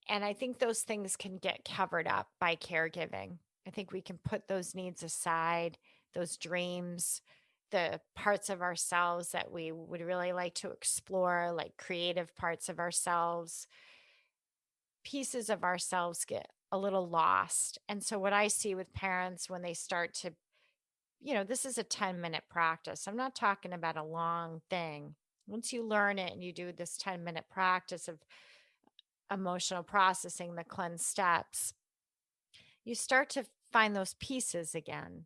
And I think those things can get covered up by caregiving. I think we can put those needs aside, those dreams, the parts of ourselves that we would really like to explore, like creative parts of ourselves, pieces of ourselves get a little lost. And so, what I see with parents when they start to, this is a 10-minute practice. I'm not talking about a long thing. Once you learn it and you do this 10-minute practice of emotional processing, the cleanse steps, you start to find those pieces again.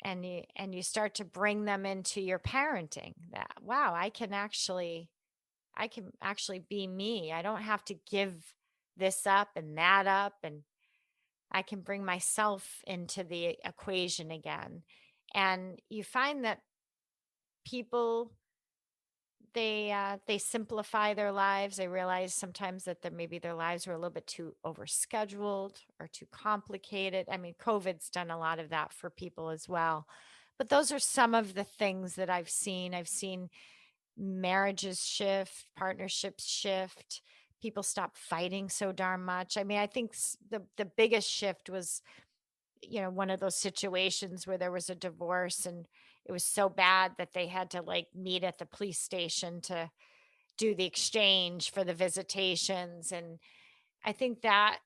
And you start to bring them into your parenting that, wow, I can actually be me. I don't have to give this up and that up, and I can bring myself into the equation again. And you find that people they simplify their lives. They realize sometimes that maybe their lives are a little bit too overscheduled or too complicated. I mean, COVID's done a lot of that for people as well. But those are some of the things that I've seen. I've seen marriages shift, partnerships shift, people stop fighting so darn much. I mean, I think the biggest shift was, one of those situations where there was a divorce and it was so bad that they had to like meet at the police station to do the exchange for the visitations. And I think that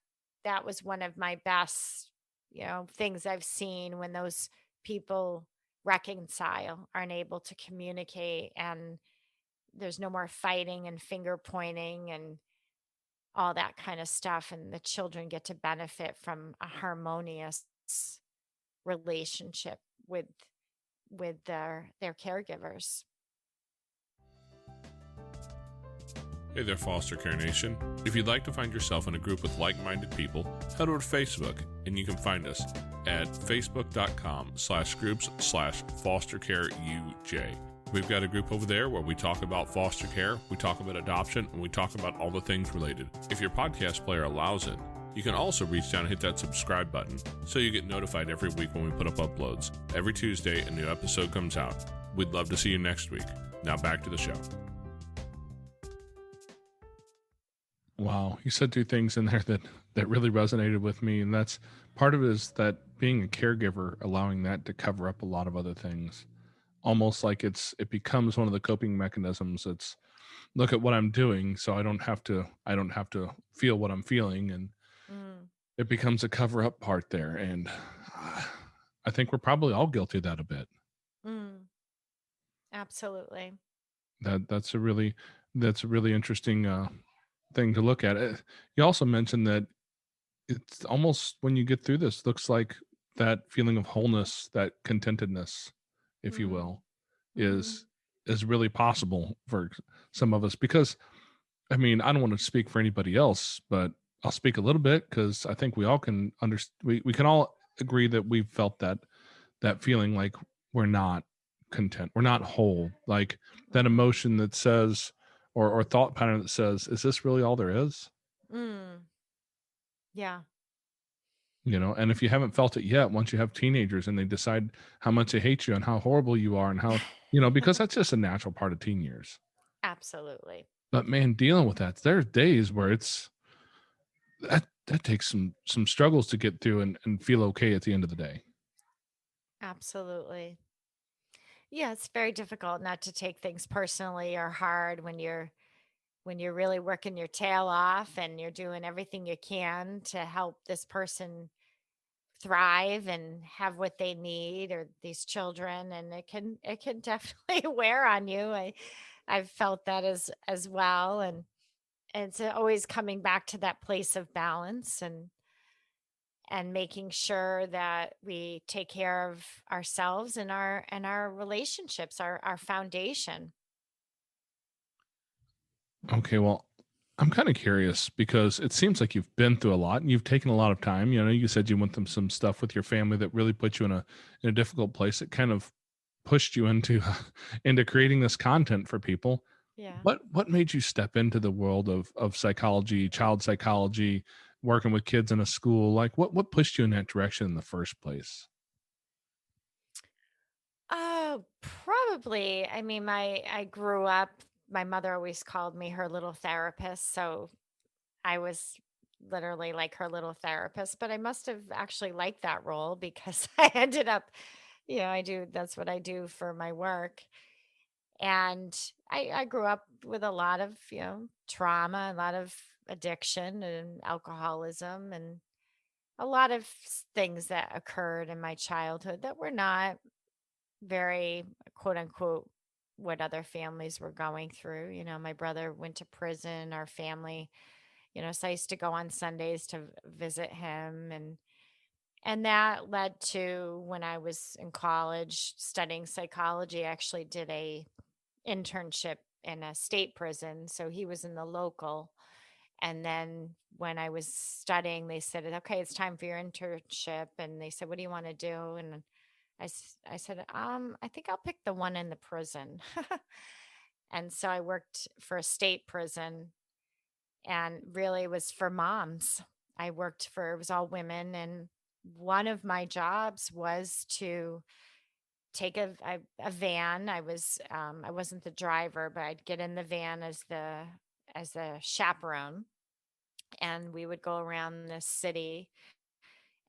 was one of my best, things I've seen when those people reconcile, aren't able to communicate, and there's no more fighting and finger pointing and all that kind of stuff. And the children get to benefit from a harmonious relationship with their caregivers. Hey there, Foster Care Nation. If you'd like to find yourself in a group with like-minded people, head over to Facebook, and you can find us at facebook.com/groups/fostercareuj. We've got a group over there where we talk about foster care, we talk about adoption, and we talk about all the things related. If your podcast player allows it, you can also reach down and hit that subscribe button so you get notified every week when we put up uploads. Every Tuesday, a new episode comes out. We'd love to see you next week. Now back to the show. Wow, you said two things in there that really resonated with me, and that's part of it is that being a caregiver, allowing that to cover up a lot of other things, almost like it becomes one of the coping mechanisms. It's look at what I'm doing, so I don't have to feel what I'm feeling, and it becomes a cover up part there. And I think we're probably all guilty of that a bit. Absolutely. That's a really interesting thing to look at. You also mentioned that it's almost when you get through this, looks like that feeling of wholeness, that contentedness, if you will, is really possible for some of us. Because, I mean, I don't want to speak for anybody else, but I'll speak a little bit because I think we all can understand. We can all agree that we've felt that feeling like we're not content, we're not whole, like that emotion that says, or thought pattern that says, is this really all there is? Yeah. And if you haven't felt it yet, once you have teenagers and they decide how much they hate you and how horrible you are and how, because that's just a natural part of teen years. Absolutely. But man, dealing with that, there's days where it's that takes some struggles to get through and feel okay at the end of the day. Absolutely. Yeah, it's very difficult not to take things personally or hard when you're when you're really working your tail off and you're doing everything you can to help this person thrive and have what they need, or these children, and it can definitely wear on you. I've felt that as well, and it's always coming back to that place of balance and making sure that we take care of ourselves and our relationships, our foundation. Okay, well, I'm kind of curious because it seems like you've been through a lot and you've taken a lot of time. You know, you said you went through some stuff with your family that really put you in a difficult place. It kind of pushed you into into creating this content for people. Yeah. What made you step into the world of psychology, child psychology, working with kids in a school? Like what pushed you in that direction in the first place? Probably. I mean, I grew up, my mother always called me her little therapist, so I was literally like her little therapist, but I must have actually liked that role because I ended up, that's what I do for my work. And I grew up with a lot of, trauma, a lot of addiction and alcoholism, and a lot of things that occurred in my childhood that were not very, quote unquote, what other families were going through. My brother went to prison, our family, so I used to go on Sundays to visit him, and that led to, when I was in college studying psychology, I actually did a internship in a state prison. So he was in the local. And then when I was studying, they said, okay, it's time for your internship. And they said, what do you want to do? And I said, I think I'll pick the one in the prison. And so I worked for a state prison, and really it was for moms. It was all women. And one of my jobs was to take a van. I wasn't the driver, but I'd get in the van as a chaperone, and we would go around the city,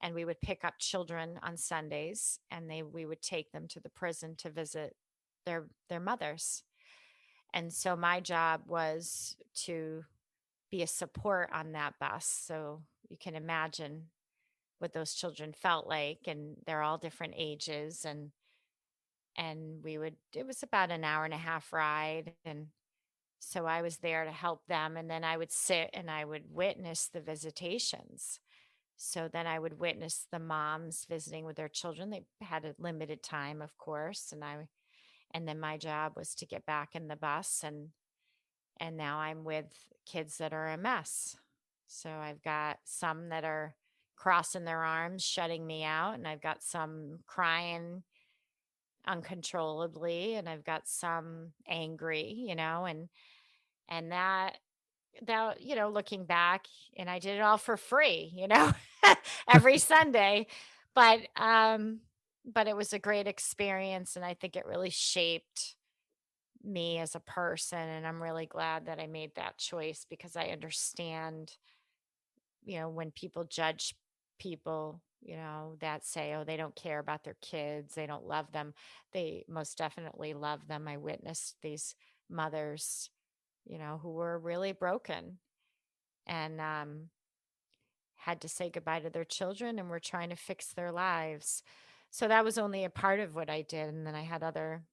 and we would pick up children on Sundays, and we would take them to the prison to visit their mothers. And so my job was to be a support on that bus. So you can imagine what those children felt like, and they're all different ages, and it was about an hour and a half ride, and so I was there to help them, and then I would sit and I would witness the visitations. So then I would witness the moms visiting with their children. They had a limited time, of course, and then my job was to get back in the bus, and now I'm with kids that are a mess. So I've got some that are crossing their arms, shutting me out, and I've got some crying uncontrollably, and I've got some angry, and that looking back, and I did it all for free, every Sunday, but it was a great experience, and I think it really shaped me as a person, and I'm really glad that I made that choice, because I understand, when people judge people, that say, oh, they don't care about their kids, they don't love them. They most definitely love them. I witnessed these mothers, who were really broken, and had to say goodbye to their children, and were trying to fix their lives. So that was only a part of what I did. And then I had other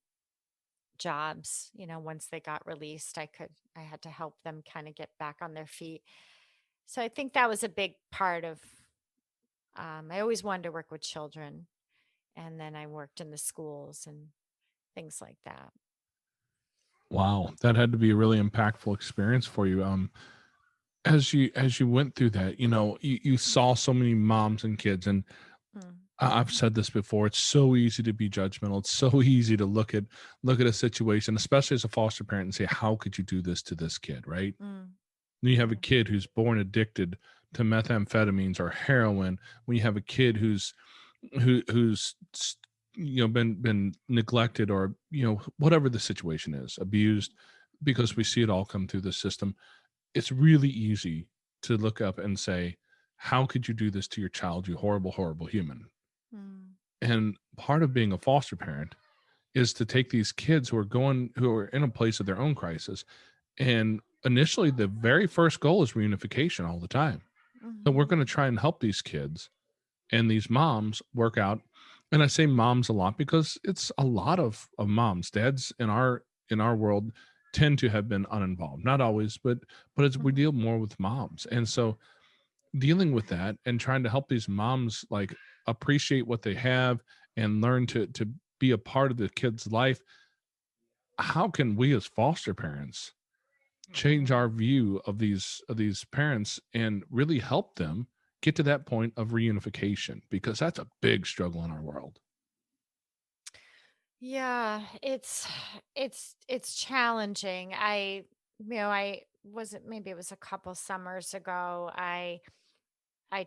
jobs, once they got released, I had to help them kind of get back on their feet. So I think that was a big part of, I always wanted to work with children. And then I worked in the schools and things like that. Wow, that had to be a really impactful experience for you. As you went through that, you saw so many moms and kids, and I've said this before, it's so easy to be judgmental. It's so easy to look at a situation, especially as a foster parent, and say, how could you do this to this kid, right? When you have a kid who's born addicted to methamphetamines or heroin, when you have a kid who's been neglected, or whatever the situation is, abused, because we see it all come through the system, it's really easy to look up and say, how could you do this to your child, you horrible, horrible human? And part of being a foster parent is to take these kids who are in a place of their own crisis, and initially the very first goal is reunification all the time. So we're going to try and help these kids and these moms work out. And I say moms a lot because it's a lot of moms. Dads in our world tend to have been uninvolved. Not always, but it's, we deal more with moms. And so dealing with that and trying to help these moms like appreciate what they have and learn to be a part of the kid's life. How can we as foster parents change our view of these parents and really help them get to that point of reunification, because that's a big struggle in our world. Yeah, it's challenging. I wasn't, maybe it was a couple summers ago. I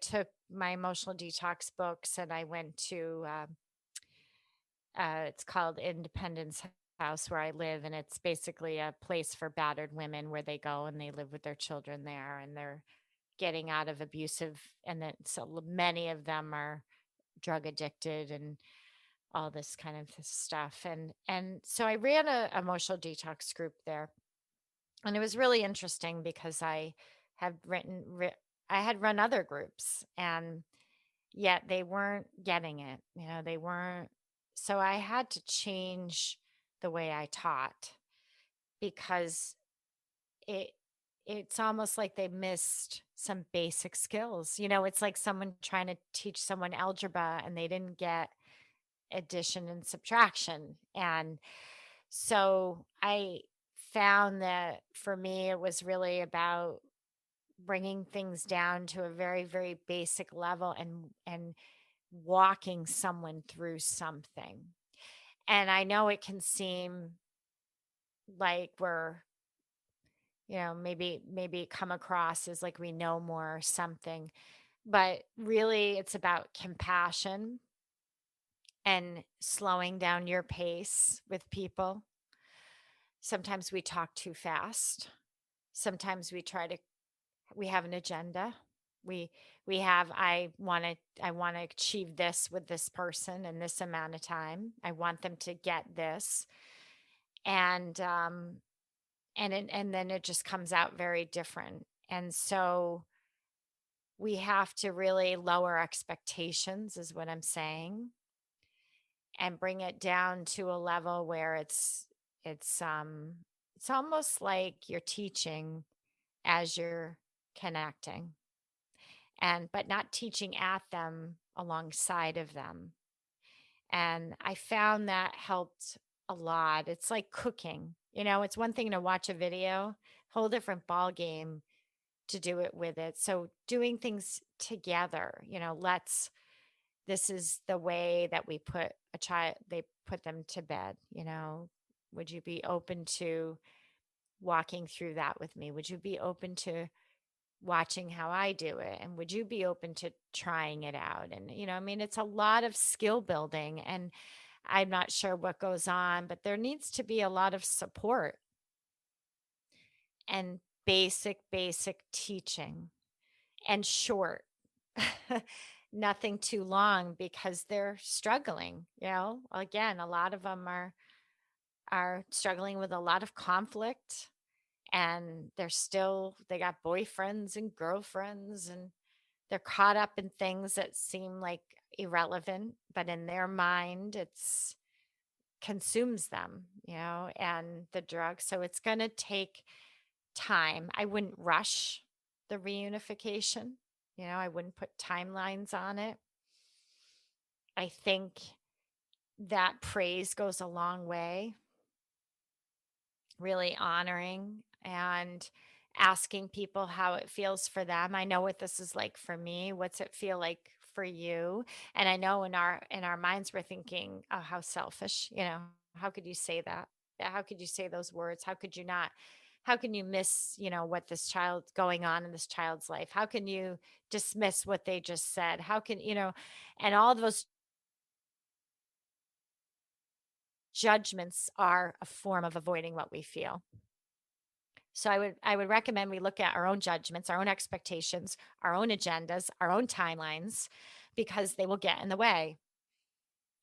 took my emotional detox books and I went to it's called Independence House where I live, and it's basically a place for battered women where they go and they live with their children there, and they're getting out of abusive, and then so many of them are drug addicted and all this kind of stuff. And so I ran a emotional detox group there, and it was really interesting because I had run other groups, and yet they weren't getting it. They weren't. So I had to change the way I taught, because it it's almost like they missed some basic skills. It's like someone trying to teach someone algebra and they didn't get addition and subtraction. And so I found that for me, it was really about bringing things down to a very, very basic level and walking someone through something. And I know it can seem like we're, maybe come across as like we know more or something, but really it's about compassion and slowing down your pace with people. Sometimes we talk too fast. Sometimes we have an agenda. We have, I want to achieve this with this person in this amount of time. I want them to get this. And then it just comes out very different. And so we have to really lower expectations, is what I'm saying, and bring it down to a level where it's almost like you're teaching as you're connecting, but not teaching at them, alongside of them. And I found that helped a lot. It's like cooking. It's one thing to watch a video, whole different ball game to do it with it. So doing things together, this is the way that we put they put them to bed. Would you be open to walking through that with me? Would you be open to watching how I do it? And would you be open to trying it out? And, it's a lot of skill building, and I'm not sure what goes on, but there needs to be a lot of support and basic teaching, and short, nothing too long, because they're struggling. Again, a lot of them are struggling with a lot of conflict, and they got boyfriends and girlfriends, and they're caught up in things that seem like irrelevant, but in their mind, it's consumes them, and the drug. So it's going to take time. I wouldn't rush the reunification. I wouldn't put timelines on it. I think that praise goes a long way. Really honoring and asking people how it feels for them. I know what this is like for me. What's it feel like for you? And I know in our minds we're thinking, oh, how selfish. How could you say that? How could you say those words? How could you not? How can you miss, what this child's going on in this child's life? How can you dismiss what they just said? How can, and all those judgments are a form of avoiding what we feel. So I would recommend we look at our own judgments, our own expectations, our own agendas, our own timelines, because they will get in the way.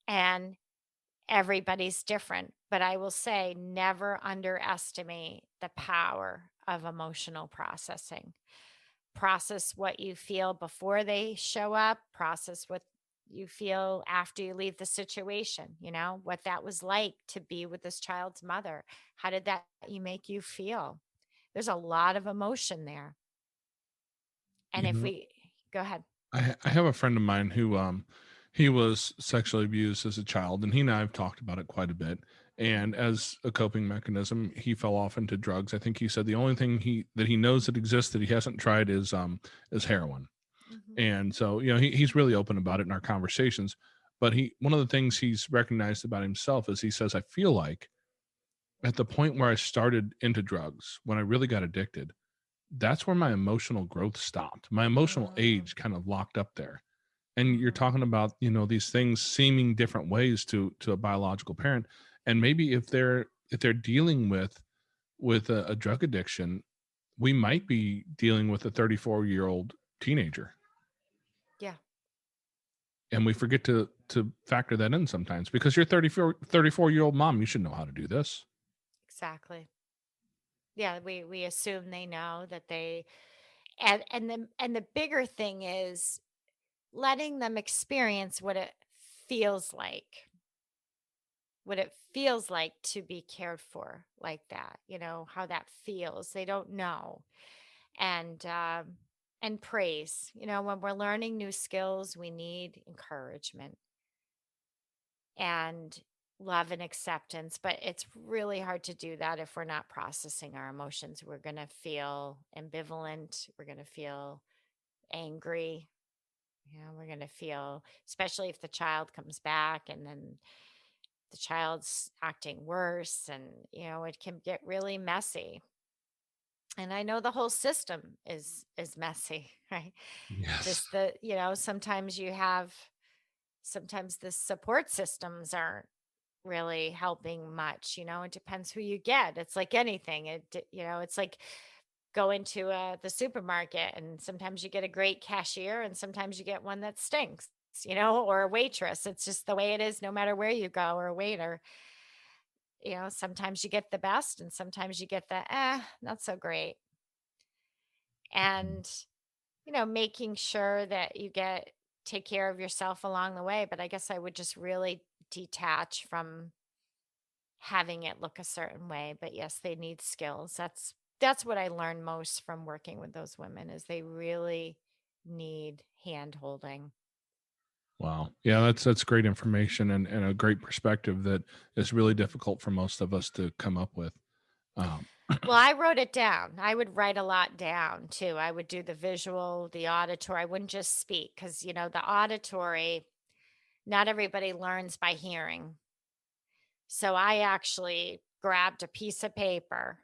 And everybody's different. But I will say, never underestimate the power of emotional processing. Process what you feel before they show up, process what you feel after you leave the situation, what that was like to be with this child's mother. How did that make you feel? There's a lot of emotion there. And if we go ahead. I have a friend of mine who he was sexually abused as a child, and he and I have talked about it quite a bit. And as a coping mechanism, he fell off into drugs. I think he said the only thing that he knows that exists that he hasn't tried is heroin. Mm-hmm. And so, he's really open about it in our conversations. But one of the things he's recognized about himself is he says, I feel like at the point where I started into drugs, when I really got addicted, that's where my emotional growth stopped. My emotional age kind of locked up there. And you're talking about, these things seeming different ways to a biological parent. And maybe if they're dealing with a drug addiction, we might be dealing with a 34-year-old teenager. Yeah. And we forget to factor that in sometimes, because you're 34-year-old mom, you should know how to do this. Exactly. Yeah, we assume they know that they, and the bigger thing is letting them experience what it feels like to be cared for like that, how that feels. They don't know. And praise, when we're learning new skills, we need encouragement and love and acceptance, but it's really hard to do that if we're not processing our emotions. We're going to feel ambivalent. We're going to feel angry. We're going to feel, especially if the child comes back and then the child's acting worse, and, it can get really messy. And I know the whole system is messy, right? Yes. Just sometimes the support systems aren't really helping much. It depends who you get. It's like anything. It's like going to the supermarket, and sometimes you get a great cashier and sometimes you get one that stinks, or a waitress. It's just the way it is no matter where you go, or a waiter. Sometimes you get the best and sometimes you get the not so great. And making sure that you take care of yourself along the way. But I guess I would just really detach from having it look a certain way. But yes, they need skills. That's what I learned most from working with those women, is they really need hand holding. Wow. Yeah, that's great information and a great perspective that is really difficult for most of us to come up with. Well, I wrote it down. I would write a lot down too. I would do the visual, the auditory. I wouldn't just speak, because, the auditory, not everybody learns by hearing. So I actually grabbed a piece of paper,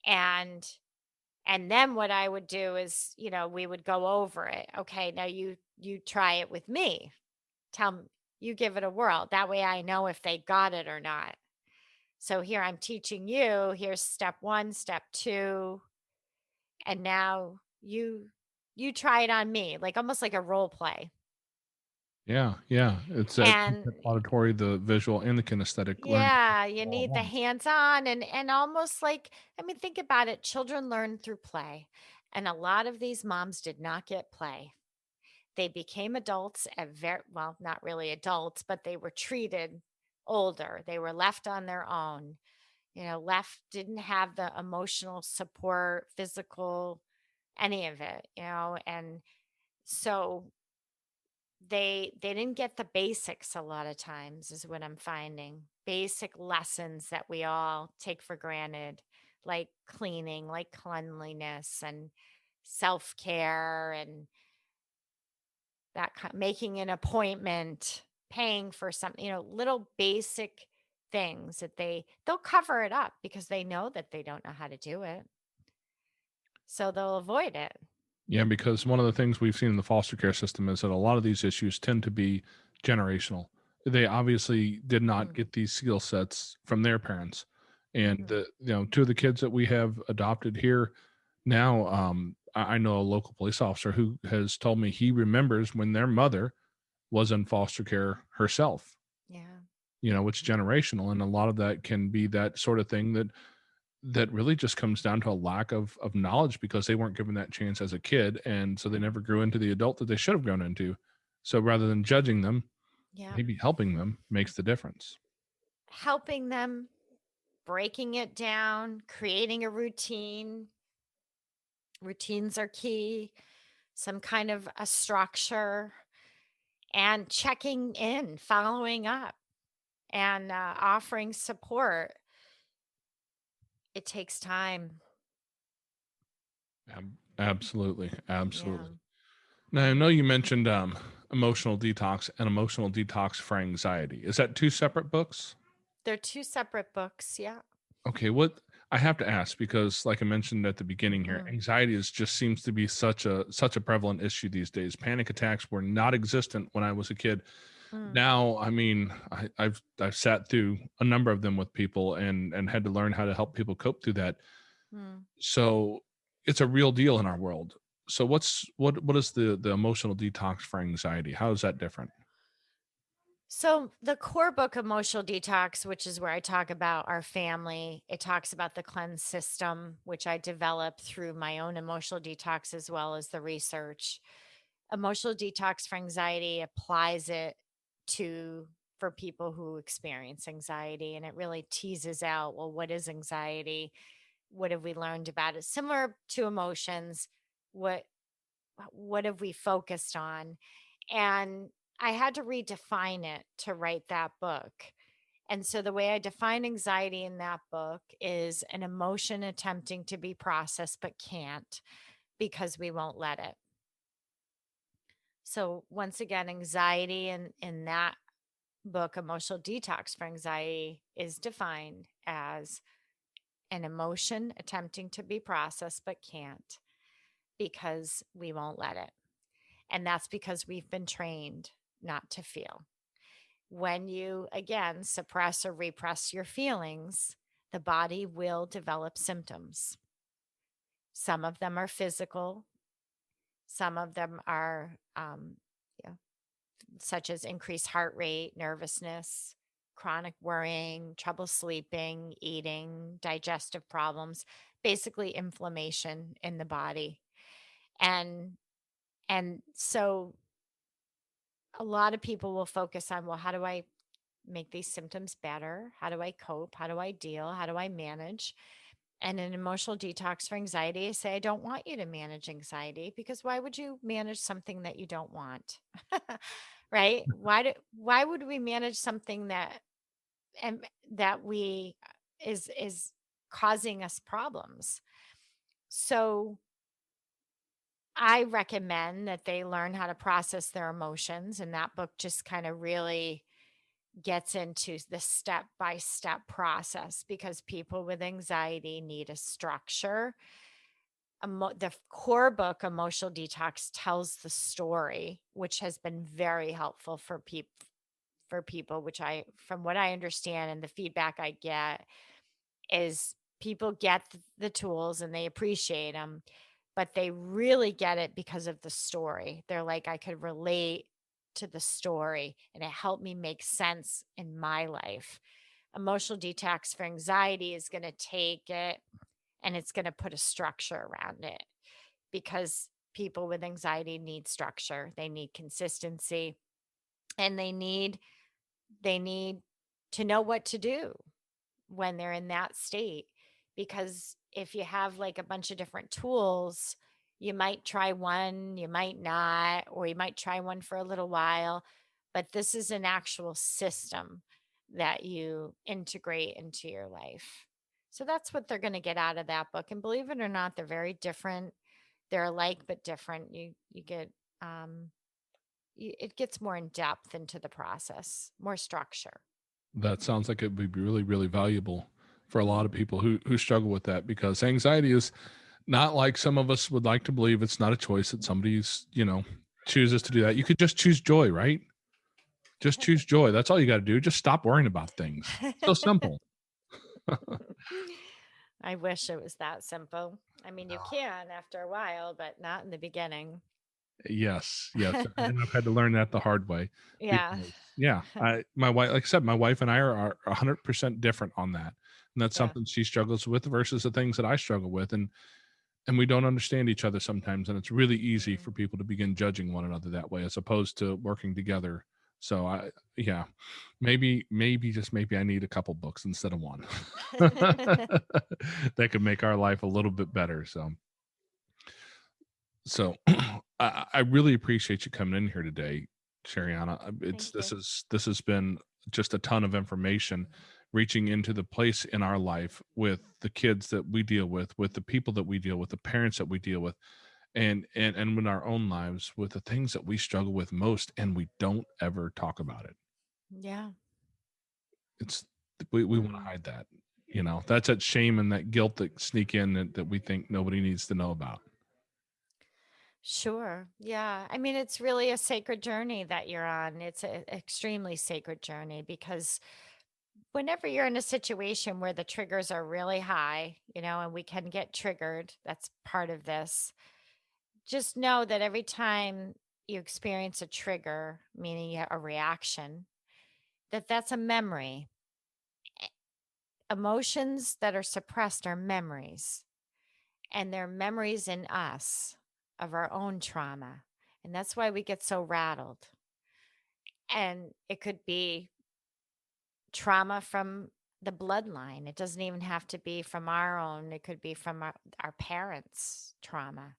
and then what I would do is, we would go over it. Okay, now you try it with me. You give it a whirl. That way I know if they got it or not. So here I'm teaching you, here's step 1, step 2. And now you try it on me, like almost like a role play. Yeah. It's the auditory, the visual, and the kinesthetic. Yeah, you need the hands-on and almost like, think about it. Children learn through play. And a lot of these moms did not get play. They became adults at not really adults, but they were treated older. They were left on their own, didn't have the emotional support, physical, any of it, and so they didn't get the basics a lot of times, is what I'm finding. Basic lessons that we all take for granted, like cleaning, like cleanliness and self-care, and that making an appointment, paying for something, little basic things that they'll cover it up because they know that they don't know how to do it. So they'll avoid it. Yeah, because one of the things we've seen in the foster care system is that a lot of these issues tend to be generational. They obviously did not get these skill sets from their parents. And two of the kids that we have adopted here now, I know a local police officer who has told me he remembers when their mother was in foster care herself. Yeah. It's generational, and a lot of that can be that sort of thing that that really just comes down to a lack of knowledge because they weren't given that chance as a kid. And so they never grew into the adult that they should have grown into. So rather than judging them, maybe helping them makes the difference. Helping them, breaking it down, creating a routine. Routines are key, some kind of a structure, and checking in, following up, and offering support. It takes time. Absolutely. Yeah. Now, I know you mentioned Emotional Detox and Emotional Detox for Anxiety. Is that two separate books? They're two separate books. Yeah. Okay, what I have to ask, because like I mentioned at the beginning here, anxiety just seems to be such a prevalent issue these days. Panic attacks were not existent when I was a kid. Now, I mean, I've sat through a number of them with people and had to learn how to help people cope through that. So it's a real deal in our world. So what is the Emotional Detox for Anxiety? How is that different? So the core book, Emotional Detox, which is where I talk about our family, it talks about the cleanse system, which I developed through my own emotional detox as well as the research. Emotional Detox for Anxiety applies it for people who experience anxiety, and it really teases out, well, what is anxiety? What have we learned about it? Similar to emotions, what have we focused on? And I had to redefine it to write that book. And so the way I define anxiety in that book is an emotion attempting to be processed but can't because we won't let it. So once again, anxiety in that book, Emotional Detox for Anxiety, is defined as an emotion attempting to be processed but can't because we won't let it. And that's because we've been trained not to feel. When you, again, suppress or repress your feelings, the body will develop symptoms. Some of them are physical. Some of them are such as increased heart rate, nervousness, chronic worrying, trouble sleeping, eating, digestive problems, basically inflammation in the body. And so a lot of people will focus on, well, how do I make these symptoms better? How do I cope? How do I deal? How do I manage? And in Emotional Detox for Anxiety, I say, I don't want you to manage anxiety, because why would you manage something that you don't want? Right? Why would we manage something that is causing us problems? So I recommend that they learn how to process their emotions. And that book just kind of really gets into the step-by-step process, because people with anxiety need a structure. The core book, Emotional Detox, tells the story, which has been very helpful for people, which from what I understand and the feedback I get, is people get the tools and they appreciate them, but they really get it because of the story. They're like, I could relate to the story and it helped me make sense in my life. Emotional Detox for Anxiety is going to take it and it's going to put a structure around it, because people with anxiety need structure. They need consistency, and they need to know what to do when they're in that state. Because if you have like a bunch of different tools, you might try one, you might not, or you might try one for a little while, but this is an actual system that you integrate into your life. So that's what they're going to get out of that book. And believe it or not, they're very different. They're alike but different. You get it gets more in depth into the process, more structure. That sounds like it would be really, really valuable for a lot of people who struggle with that, because anxiety is not like some of us would like to believe. It's not a choice that somebody's, chooses to do that. You could just choose joy, right? Just choose joy. That's all you got to do. Just stop worrying about things. So simple. I wish it was that simple. I mean, you can after a while, but not in the beginning. Yes. And I've had to learn that the hard way. Yeah. Because, my wife, like I said, my wife and I are 100% different on that. And that's something she struggles with versus the things that I struggle with. And we don't understand each other sometimes. And it's really easy for people to begin judging one another that way, as opposed to working together. So maybe I need a couple books instead of one. That could make our life a little bit better. So I really appreciate you coming in here today, Sherianna. This has been just a ton of information, reaching into the place in our life with the kids that we deal with the people that we deal with, the parents that we deal with, and in our own lives with the things that we struggle with most, and we don't ever talk about it. Yeah. We want to hide that. That's that shame and that guilt that sneak in that we think nobody needs to know about. Sure. Yeah. I mean, it's really a sacred journey that you're on. It's an extremely sacred journey because whenever you're in a situation where the triggers are really high, and we can get triggered, that's part of this. Just know that every time you experience a trigger, meaning a reaction, that's a memory. Emotions that are suppressed are memories, and they're memories in us of our own trauma. And that's why we get so rattled. And it could be trauma from the bloodline. It doesn't even have to be from our own. It could be from our parents' trauma.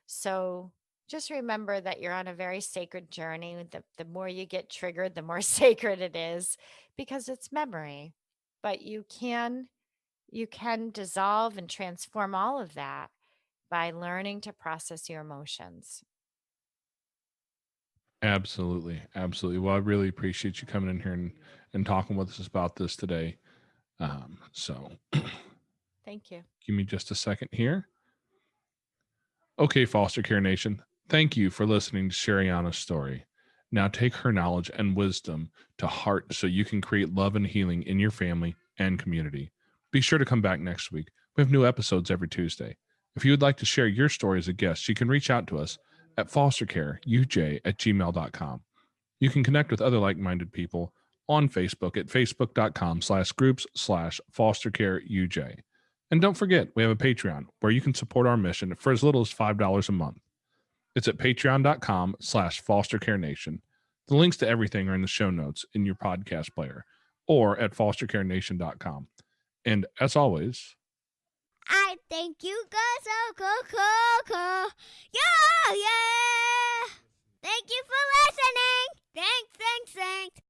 So just remember that you're on a very sacred journey. The more you get triggered, the more sacred it is because it's memory. But you can dissolve and transform all of that by learning to process your emotions. Absolutely. Absolutely. Well, I really appreciate you coming in here and talking with us about this today. So Thank you. give me just a second here. Okay, Foster Care Nation, thank you for listening to Sherianna's story. Now take her knowledge and wisdom to heart so you can create love and healing in your family and community. Be sure to come back next week. We have new episodes every Tuesday. If you would like to share your story as a guest, you can reach out to us at fostercareuj@gmail.com. You can connect with other like-minded people on Facebook at facebook.com/groups/fostercareuj. And don't forget, we have a Patreon where you can support our mission for as little as $5 a month. It's at patreon.com/fostercarenation. The links to everything are in the show notes in your podcast player or at fostercarenation.com. And as always, I think you guys are cool. Yeah. Thank you for listening. Thanks.